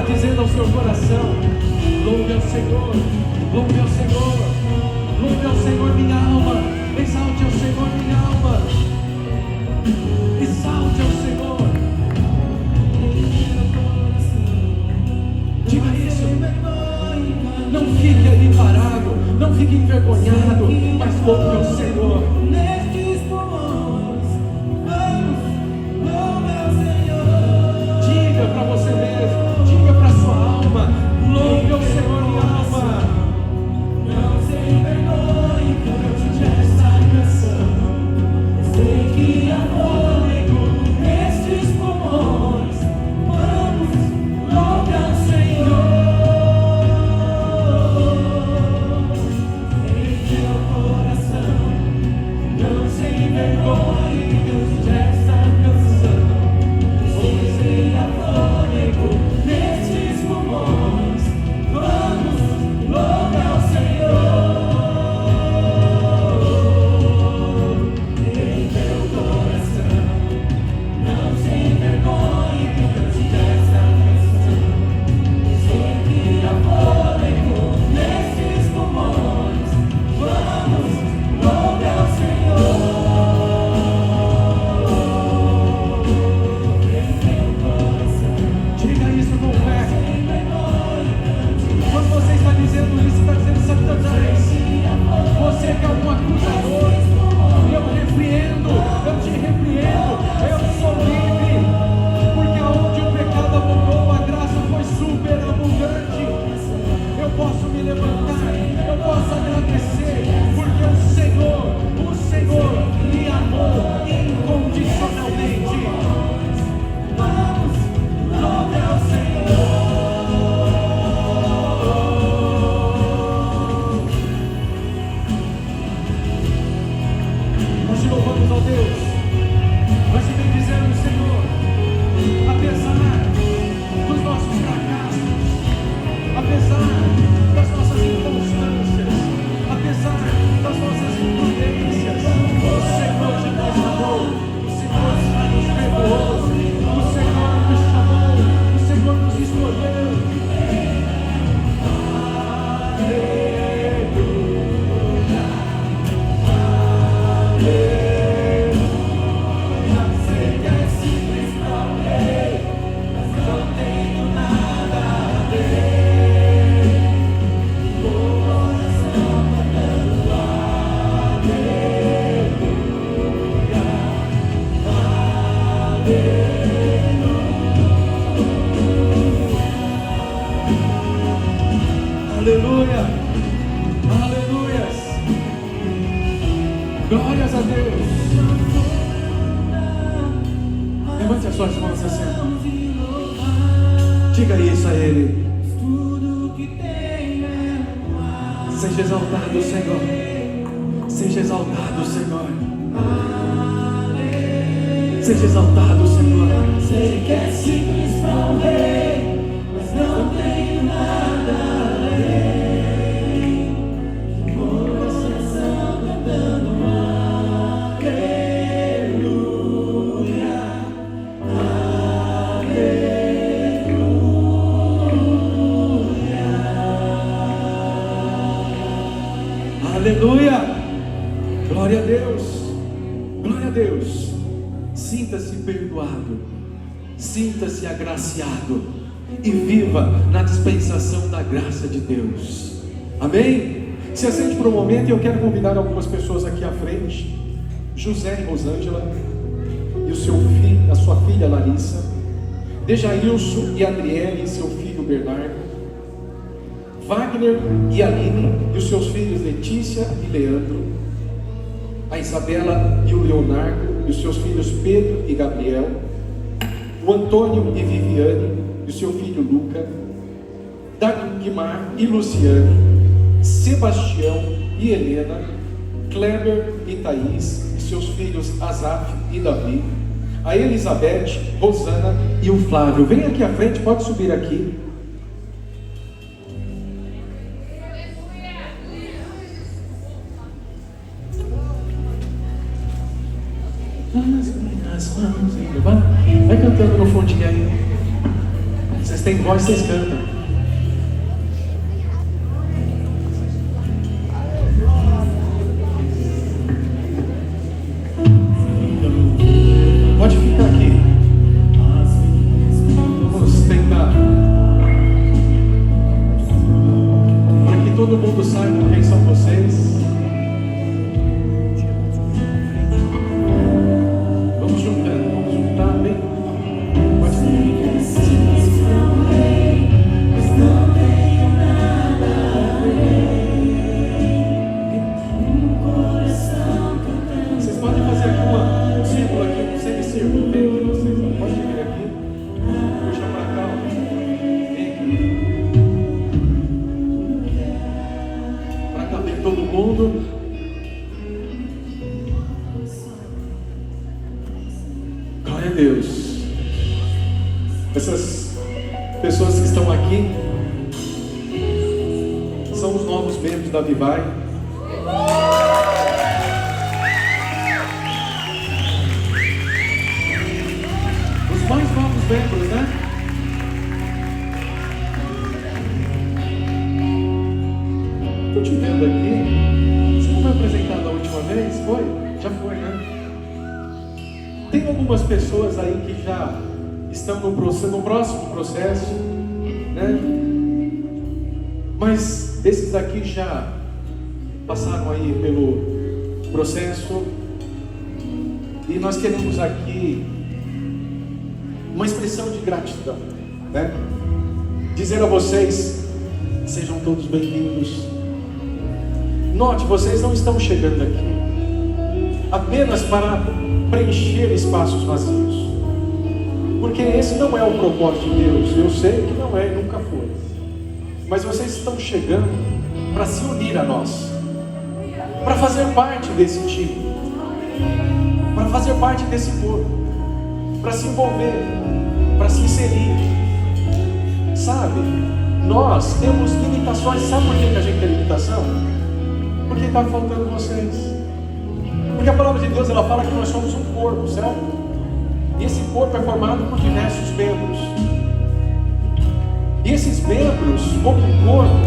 dizendo ao seu coração: louve ao Senhor, louve ao Senhor, louve ao Senhor minha alma, exalte ao Senhor minha alma, exalte ao Senhor. Diga isso, não fique ali parado, não fique envergonhado, mas louve ao Senhor. Diga para você mesmo, diga para sua alma: apesar das nossas inconstâncias, apesar das nossas imprudências, o Senhor já nos amou, o Senhor já nos perdoou, o Senhor nos chamou, o Senhor nos escolheu. Aleluia, aleluias, glórias a Deus. Levante as suas mãos assim, diga isso a Ele. Seja exaltado, Senhor, seja exaltado, Senhor, seja exaltado, Senhor. Sei que é simples para um rei, mas não tenho nada além. Coração cantando aleluia, aleluia. Aleluia, glória a Deus, glória a Deus. Sinta-se perdoado, sinta-se agraciado e viva na dispensação da graça de Deus. Amém? Se assente por um momento e eu quero convidar algumas pessoas aqui à frente. José e Rosângela e o seu filho, a sua filha Larissa, Dejailson e Adriele e seu filho Bernardo, Wagner e Aline e os seus filhos Letícia e Leandro, a Isabela e o Leonardo e os seus filhos Pedro e Gabriel, o Antônio e Viviane e o seu filho Luca, Dagmar e Luciane, Sebastião e Helena, Kleber e Thaís e seus filhos Asaf e Davi, a Elizabeth, Rosana e o Flávio. Vem aqui à frente, pode subir aqui. Vai cantando no fundinho aí. Vocês têm voz, vocês cantam. Pode ficar aqui. Vamos tentar, para que todo mundo saiba quem são vocês. Glória a Deus. Essas pessoas que estão aqui são os novos membros da Vivai. Os mais novos membros, né? Estou te vendo aqui. Você não foi apresentado a última vez? Foi? Já foi, né? Tem algumas pessoas aí que já estão no próximo processo, né? Mas esses daqui já passaram aí pelo processo e nós queremos aqui uma expressão de gratidão, né? Dizer a vocês, sejam todos bem-vindos. Note, vocês não estão chegando aqui apenas para preencher espaços vazios, porque esse não é o propósito de Deus. Eu sei que não é e nunca foi, mas vocês estão chegando para se unir a nós, para fazer parte desse time, para fazer parte desse povo, para se envolver, para se inserir, sabe? Nós temos limitações. Sabe por que a gente tem limitação? Porque está faltando vocês. Porque a palavra de Deus, ela fala que nós somos um corpo, certo? E esse corpo é formado por diversos membros. E esses membros, como um corpo,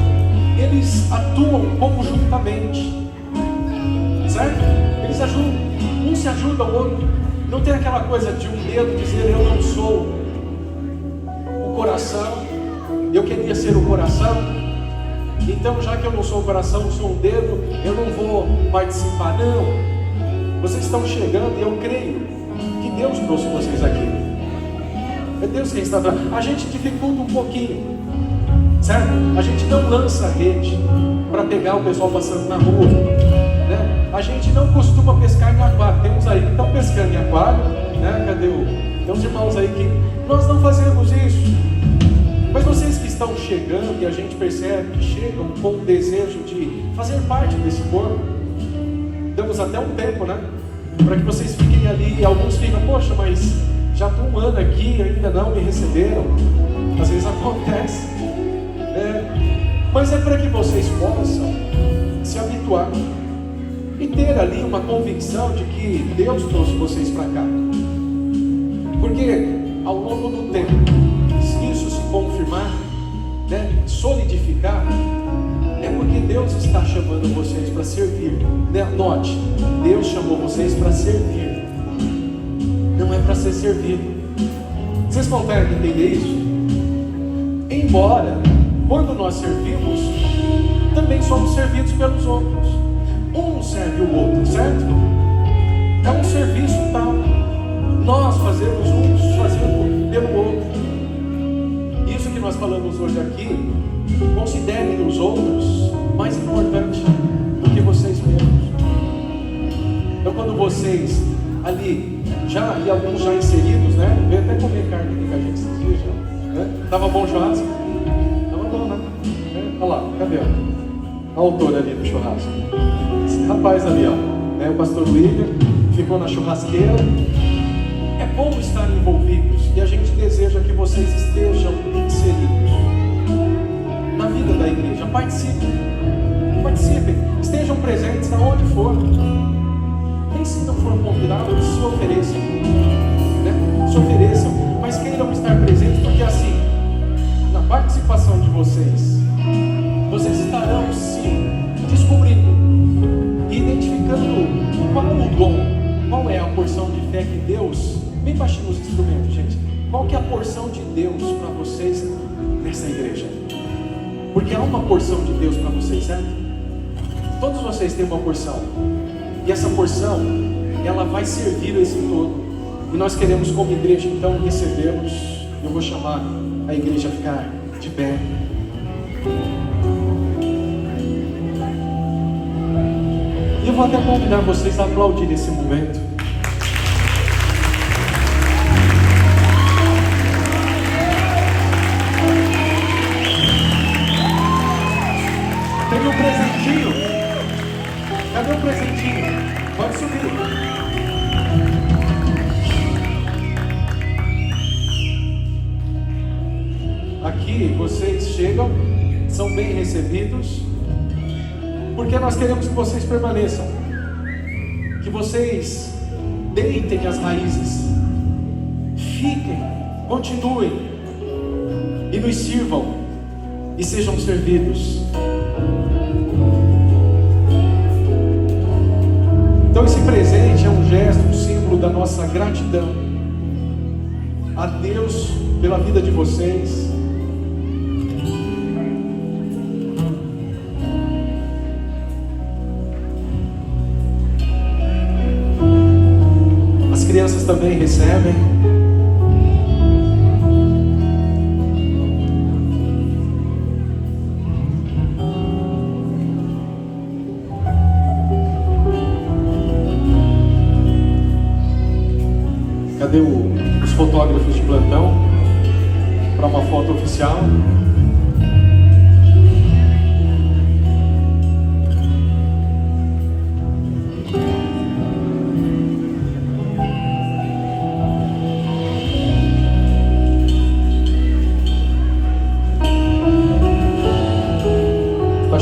eles atuam conjuntamente, certo? Eles ajudam, um se ajuda ao outro. Não tem aquela coisa de um dedo dizer eu não sou o coração, eu queria ser o coração, então já que eu não sou o coração, eu sou um dedo, eu não vou participar. Não, vocês estão chegando e eu creio que Deus trouxe vocês aqui. É Deus quem está dando. A gente dificulta um pouquinho, certo? A gente não lança rede para pegar o pessoal passando na rua, né? A gente não costuma pescar em aquário. Tem uns aí que estão pescando em aquário, né? Cadê tem uns irmãos aí que nós não fazemos isso. Mas vocês que estão chegando e a gente percebe que chegam com o desejo de fazer parte desse corpo, damos até um tempo, né? Para que vocês fiquem ali. Alguns ficam, poxa, mas já estou um ano aqui, ainda não me receberam. Às vezes acontece, né? Mas é para que vocês possam se habituar e ter ali uma convicção de que Deus trouxe vocês para cá. Porque ao longo do tempo, se isso se confirmar, né, solidificar, é porque Deus está chamando vocês para servir, né? Note, Deus chamou vocês para servir, não é para ser servido. Vocês conseguem entender isso? Embora, quando nós servimos, também somos servidos pelos outros. Um serve o outro, certo? É um serviço tal. Nós fazemos uns fazendo pelo outro. Isso que nós falamos hoje aqui, considerem os outros mais importantes do que vocês mesmos. Então, quando vocês ali, e alguns já inseridos, né? Veio até comer carne aqui com a gente esses dias já, né? Tava bom o churrasco? Tava bom, né? Olha lá, cadê a autora ali do churrasco? Esse rapaz ali, ó, né? O pastor William ficou na churrasqueira. É bom estar envolvidos e a gente deseja que vocês estejam inseridos na vida da igreja. Participem, estejam presentes aonde for. Nem se não for convidados, se ofereçam, né? Se ofereçam, mas queiram estar presentes, porque assim, na participação de vocês, vocês estarão se descobrindo e identificando qual o dom, qual é a porção de fé que Deus, bem baixinho os instrumentos, gente, qual que é a porção de Deus para vocês nessa igreja? Porque há uma porção de Deus para vocês, certo? Todos vocês têm uma porção. E essa porção, ela vai servir esse todo. E nós queremos, como igreja, então, recebê-los. Eu vou chamar a igreja a ficar de pé. E eu vou até convidar vocês a aplaudir esse momento. Teve um presentinho. Cadê o presentinho? Pode subir. Aqui vocês chegam, são bem recebidos, porque nós queremos que vocês permaneçam, que vocês deitem as raízes, fiquem, continuem e nos sirvam e sejam servidos. Então esse presente é um gesto, um símbolo da nossa gratidão a Deus pela vida de vocês. As crianças também recebem. Cadê os fotógrafos de plantão para uma foto oficial?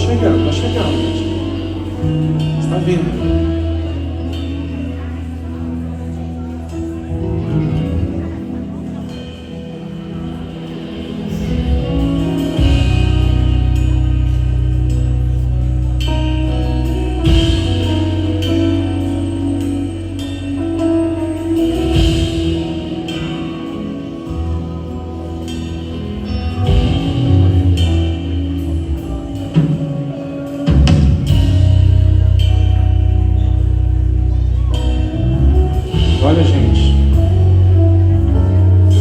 chegando, gente. Está vindo. Olha, gente,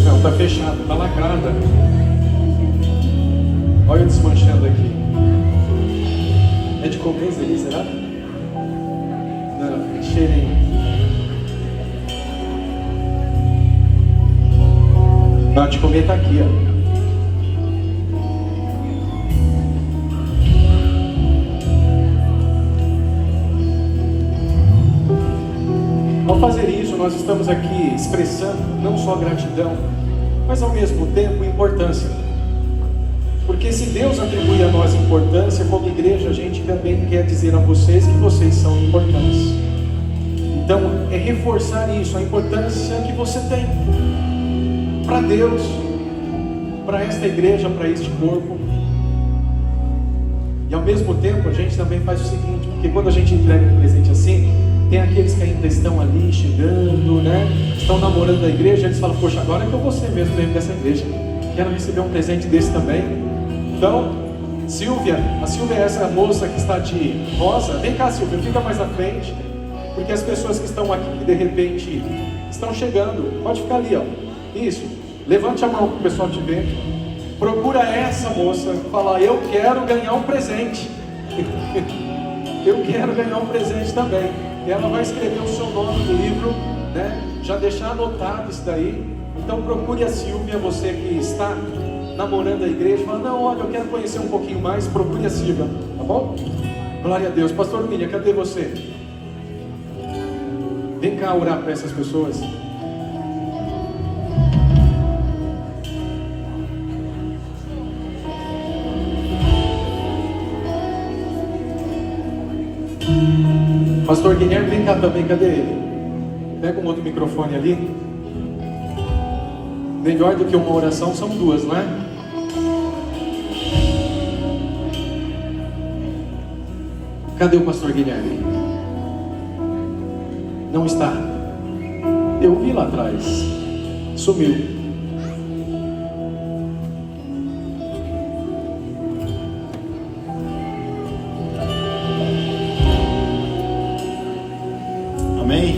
não, tá fechado, tá lacrada. Olha eu desmanchando aqui. É de comer isso aí, será? Não, cheirinho. Não, de comer tá aqui, ó. Ao fazer isso, nós estamos aqui expressando não só gratidão, mas ao mesmo tempo importância. Porque se Deus atribui a nós importância, como igreja, a gente também quer dizer a vocês que vocês são importantes. Então, é reforçar isso, a importância que você tem para Deus, para esta igreja, para este corpo. E ao mesmo tempo, a gente também faz o seguinte, porque quando a gente entrega um presente assim, tem aqueles que ainda estão ali chegando, né? Estão namorando a igreja, eles falam, poxa, agora é que eu vou ser mesmo membro dessa igreja. Quero receber um presente desse também. Então, Silvia, a Silvia é essa moça que está de rosa. Vem cá, Silvia, fica mais à frente. Porque as pessoas que estão aqui, que de repente estão chegando, pode ficar ali, ó. Isso, levante a mão para o pessoal te ver. Procura essa moça, fala, eu quero ganhar um presente. Eu quero ganhar um presente também. Ela vai escrever o seu nome no livro, né? Já deixar anotado isso daí. Então procure a Silvia, você que está namorando a igreja, fala, não, olha, eu quero conhecer um pouquinho mais, procure a Silvia, tá bom? Glória a Deus. Pastor Milha, cadê você? Vem cá orar para essas pessoas. Pastor Guilherme, vem cá também, cadê ele? Pega um outro microfone ali. Melhor do que uma oração são duas, não é? Cadê o pastor Guilherme? Não está. Eu vi lá atrás. Sumiu. Amém?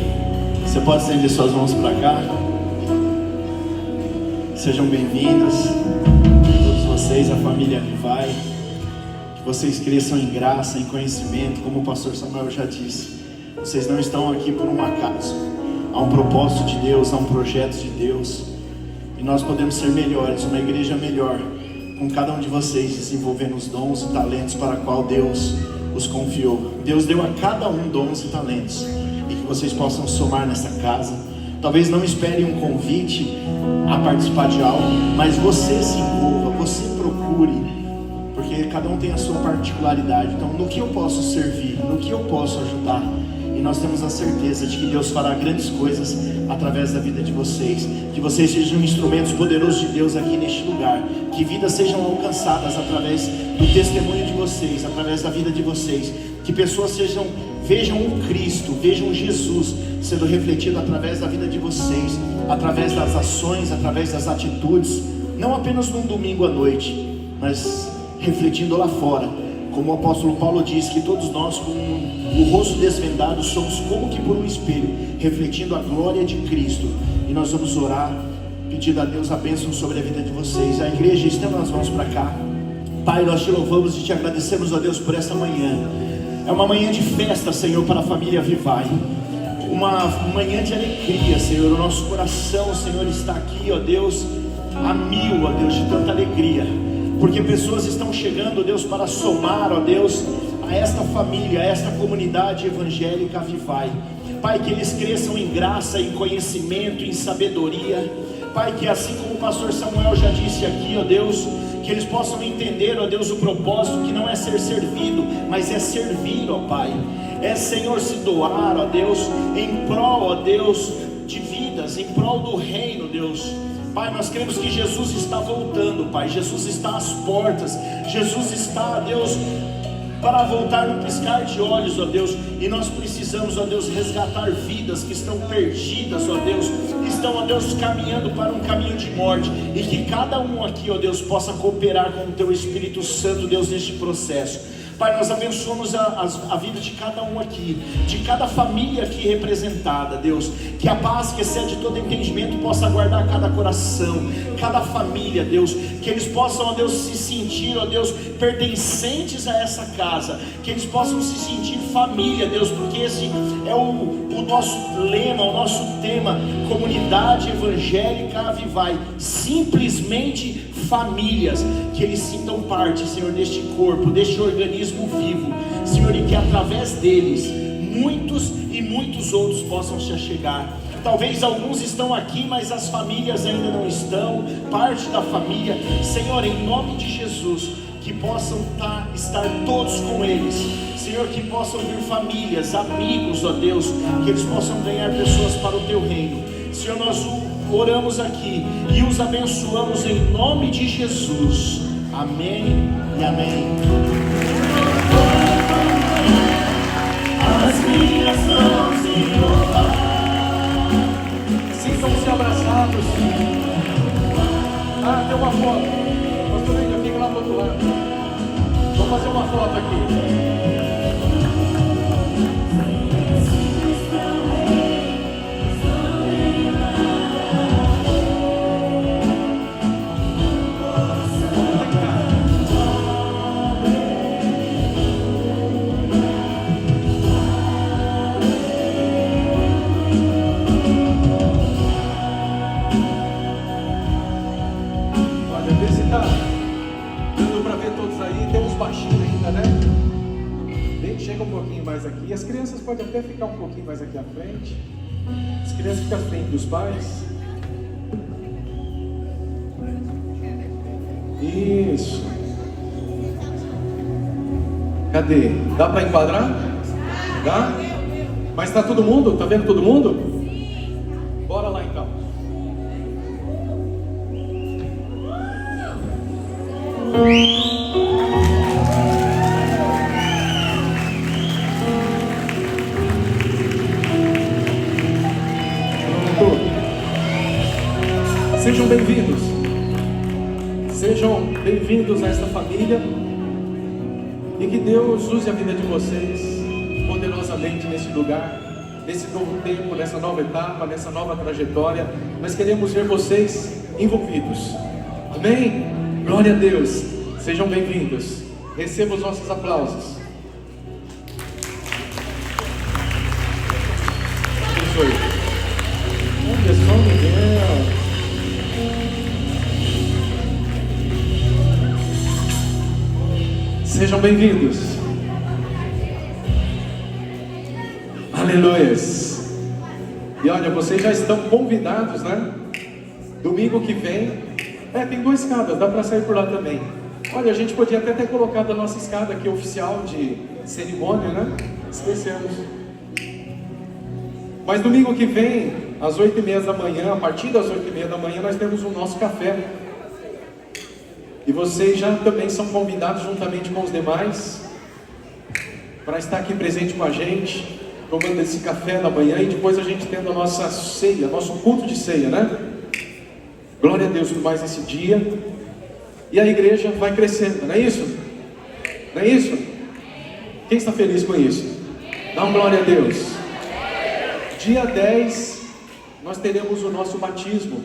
Você pode estender suas mãos para cá. Sejam bem-vindos, todos vocês, a família Vivai. Que vocês cresçam em graça, em conhecimento, como o pastor Samuel já disse. Vocês não estão aqui por um acaso. Há um propósito de Deus, há um projeto de Deus. E nós podemos ser melhores, uma igreja melhor, com cada um de vocês desenvolvendo os dons e talentos para qual Deus os confiou. Deus deu a cada um dons e talentos. E que vocês possam somar nessa casa. Talvez não espere um convite a participar de algo, mas você se envolva, você procure, porque cada um tem a sua particularidade. Então, no que eu posso servir, no que eu posso ajudar, e nós temos a certeza de que Deus fará grandes coisas através da vida de vocês, que vocês sejam instrumentos poderosos de Deus aqui neste lugar, que vidas sejam alcançadas através do testemunho de vocês, através da vida de vocês, que pessoas vejam o Cristo, vejam Jesus sendo refletido através da vida de vocês, através das ações, através das atitudes, não apenas num domingo à noite, mas refletindo lá fora, como o apóstolo Paulo diz, que todos nós com o rosto desvendado somos como que por um espelho, refletindo a glória de Cristo. E nós vamos orar, pedindo a Deus a bênção sobre a vida de vocês. A igreja, estenda as mãos para cá. Pai, nós te louvamos e te agradecemos, a Deus, por esta manhã. É uma manhã de festa, Senhor, para a família Vivai. Uma manhã de alegria, Senhor. O nosso coração, Senhor, está aqui, ó Deus, a mil, ó Deus, de tanta alegria. Porque pessoas estão chegando, ó Deus, para somar, ó Deus, a esta família, a esta comunidade evangélica Vivai. Pai, que eles cresçam em graça, em conhecimento, em sabedoria. Pai, que assim como o pastor Samuel já disse aqui, ó Deus, que eles possam entender, ó Deus, o propósito que não é ser servido, mas é servir, ó Pai. É, Senhor, se doar, ó Deus, em prol, ó Deus, de vidas, em prol do reino, Deus. Pai, nós cremos que Jesus está voltando, Pai. Jesus está às portas. Jesus está, Deus, para voltar no piscar de olhos, ó Deus. E nós precisamos, ó Deus, resgatar vidas que estão perdidas, ó Deus. Estão, ó Deus, caminhando para um caminho de morte. E que cada um aqui, ó Deus, possa cooperar com o Teu Espírito Santo, Deus, neste processo. Pai, nós abençoamos a vida de cada um aqui, de cada família aqui representada, Deus. Que a paz que excede todo entendimento possa guardar cada coração, cada família, Deus. Que eles possam, ó Deus, se sentir, ó Deus, pertencentes a essa casa. Que eles possam se sentir família, Deus, porque esse é o nosso lema, o nosso tema: comunidade evangélica Avivai. Simplesmente famílias, que eles sintam parte, Senhor, deste corpo, deste organismo vivo, Senhor, e que através deles muitos e muitos outros possam se achegar. Talvez alguns estão aqui, mas as famílias ainda não estão, parte da família, Senhor, em nome de Jesus, que possam estar todos com eles, Senhor, que possam vir famílias, amigos, ó Deus, que eles possam ganhar pessoas para o Teu reino. Senhor, nós oramos aqui e os abençoamos em nome de Jesus. Amém e amém. As minhas mãos em louvar. Sintam-se abraçados. Ah, tem uma foto. Pastor Índio, fica lá do outro lado. Vamos fazer uma foto aqui. Chega um pouquinho mais aqui. As crianças podem até ficar um pouquinho mais aqui à frente. As crianças ficam à frente dos pais. Isso. Cadê? Dá para enquadrar? Dá? Mas tá todo mundo? Tá vendo todo mundo? Bora lá então. Sejam bem-vindos. Sejam bem-vindos a esta família. E que Deus use a vida de vocês poderosamente nesse lugar, nesse novo tempo, nessa nova etapa, nessa nova trajetória. Nós queremos ver vocês envolvidos. Amém? Glória a Deus. Sejam bem-vindos. Recebam os nossos aplausos. Olha só, Miguel. Sejam bem-vindos. Aleluias. E olha, vocês já estão convidados, né? Domingo que vem. Tem 2 escadas, dá para sair por lá também. Olha, a gente podia até ter colocado a nossa escada aqui oficial de cerimônia, né? Esquecemos. Mas domingo que vem, às 8h30 da manhã, a partir das 8h30 da manhã, nós temos o nosso café. E vocês já também são convidados, juntamente com os demais, para estar aqui presente com a gente, tomando esse café da manhã e depois a gente tendo a nossa ceia, nosso culto de ceia, né? Glória a Deus por mais esse dia. E a igreja vai crescendo, não é isso? Não é isso? Quem está feliz com isso? Dá uma glória a Deus. Dia 10, nós teremos o nosso batismo.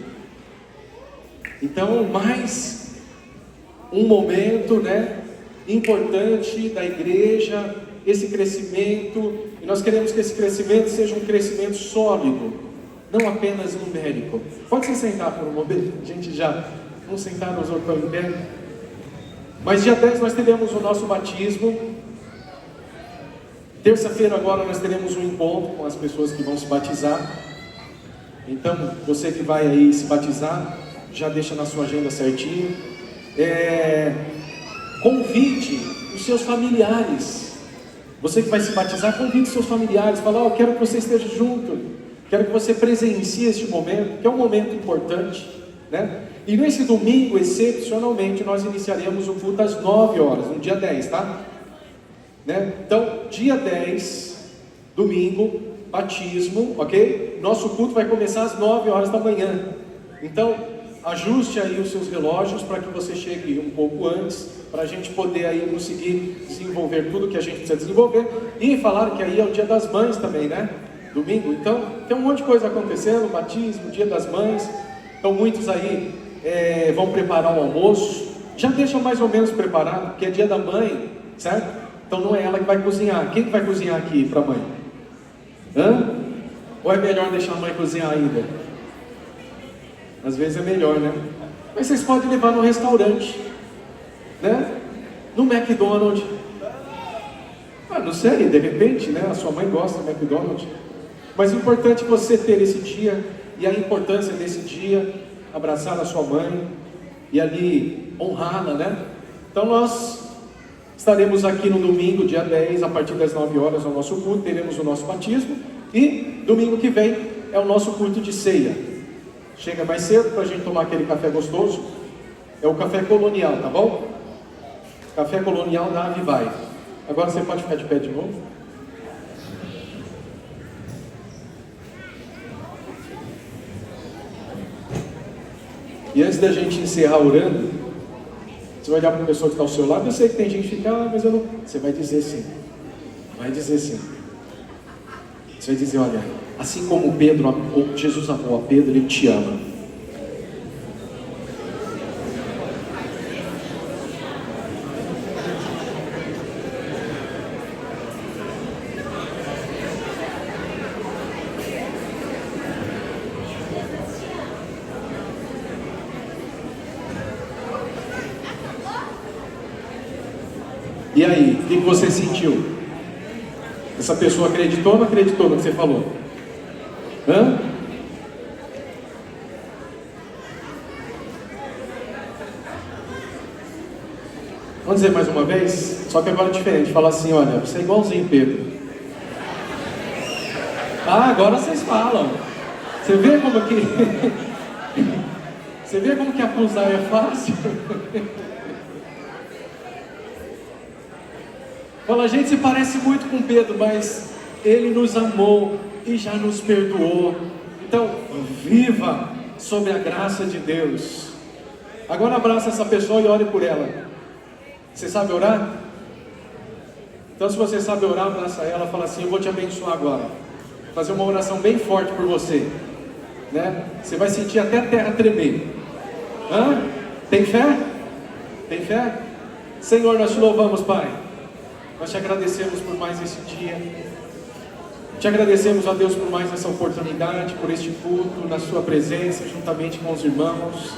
Então, mais um momento, né, importante da igreja, esse crescimento, e nós queremos que esse crescimento seja um crescimento sólido, não apenas numérico. Pode se sentar por um momento, a gente já, vamos sentar, nos outros em pé. Mas dia 10 nós teremos o nosso batismo. Terça-feira agora nós teremos um encontro com as pessoas que vão se batizar. Então, você que vai aí se batizar, já deixa na sua agenda certinho. Convide os seus familiares. Você que vai se batizar, convide os seus familiares. Fala, eu quero que você esteja junto. Quero que você presencie este momento, que é um momento importante, né? E nesse domingo, excepcionalmente, nós iniciaremos o culto às 9 horas, no dia 10, tá? Né? Então, dia 10, domingo, batismo, ok? Nosso culto vai começar às 9 horas da manhã. Então, ajuste aí os seus relógios para que você chegue um pouco antes, para a gente poder aí conseguir desenvolver tudo que a gente precisa desenvolver. E falaram que aí é o dia das mães também, né? Domingo. Então, tem um monte de coisa acontecendo, batismo, dia das mães. Então, muitos aí vão preparar o almoço. Já deixam mais ou menos preparado, porque é dia da mãe, certo? Então, não é ela que vai cozinhar. Quem que vai cozinhar aqui para a mãe? Hã? Ou é melhor deixar a mãe cozinhar ainda? Às vezes é melhor, né? Mas vocês podem levar no restaurante, né? No McDonald's. Não sei, de repente, né? A sua mãe gosta do McDonald's. Mas o importante é você ter esse dia, e a importância desse dia, abraçar a sua mãe e ali honrá-la, né? Então nós estaremos aqui no domingo, dia 10, a partir das 9 horas, no nosso culto, teremos o nosso batismo, e domingo que vem é o nosso culto de ceia. Chega mais cedo para a gente tomar aquele café gostoso. É o café colonial, tá bom? Café colonial da Avivai. Agora você pode ficar de pé de novo. E antes da gente encerrar orando, você vai olhar para a pessoa que está ao seu lado. Eu sei que tem gente que fica, mas eu não. Você vai dizer sim. Vai dizer sim. Você vai dizer, olha, assim como Pedro, Jesus amou a Pedro, Ele te ama. E aí, o que você sentiu? Essa pessoa acreditou ou não acreditou no que você falou? Hã? Vamos dizer mais uma vez? Só que agora é diferente. Fala assim, olha, você é igualzinho Pedro. Agora vocês falam. Você vê como que... Você vê como que acusar é fácil? Fala, a gente se parece muito com Pedro, mas ele nos amou e já nos perdoou. Então, viva sob a graça de Deus. Agora abraça essa pessoa e ore por ela. Você sabe orar? Então, se você sabe orar, abraça ela, fala assim, eu vou te abençoar agora. Vou fazer uma oração bem forte por você, né? Você vai sentir até a terra tremer. Hã? Tem fé? Tem fé? Senhor, nós te louvamos, Pai. Nós te agradecemos por mais esse dia. Te agradecemos, ó Deus, por mais essa oportunidade, por este culto, na sua presença, juntamente com os irmãos.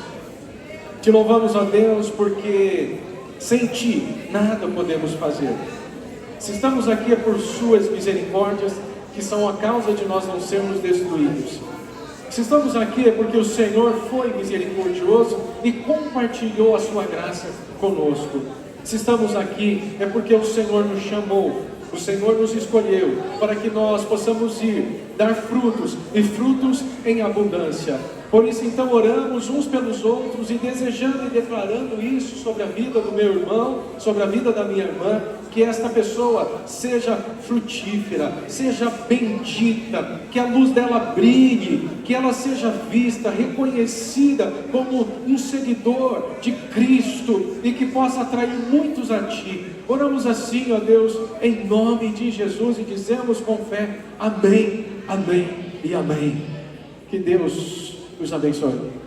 Te louvamos, ó Deus, porque sem Ti nada podemos fazer. Se estamos aqui é por Suas misericórdias, que são a causa de nós não sermos destruídos. Se estamos aqui é porque o Senhor foi misericordioso e compartilhou a sua graça conosco. Se estamos aqui é porque o Senhor nos chamou, o Senhor nos escolheu para que nós possamos ir, dar frutos e frutos em abundância. Por isso então oramos uns pelos outros e desejando e declarando isso sobre a vida do meu irmão, sobre a vida da minha irmã, que esta pessoa seja frutífera, seja bendita, que a luz dela brilhe, que ela seja vista, reconhecida como um seguidor de Cristo e que possa atrair muitos a Ti. Oramos assim, ó Deus, em nome de Jesus e dizemos com fé, amém, amém e amém. Que Deus os abençoe.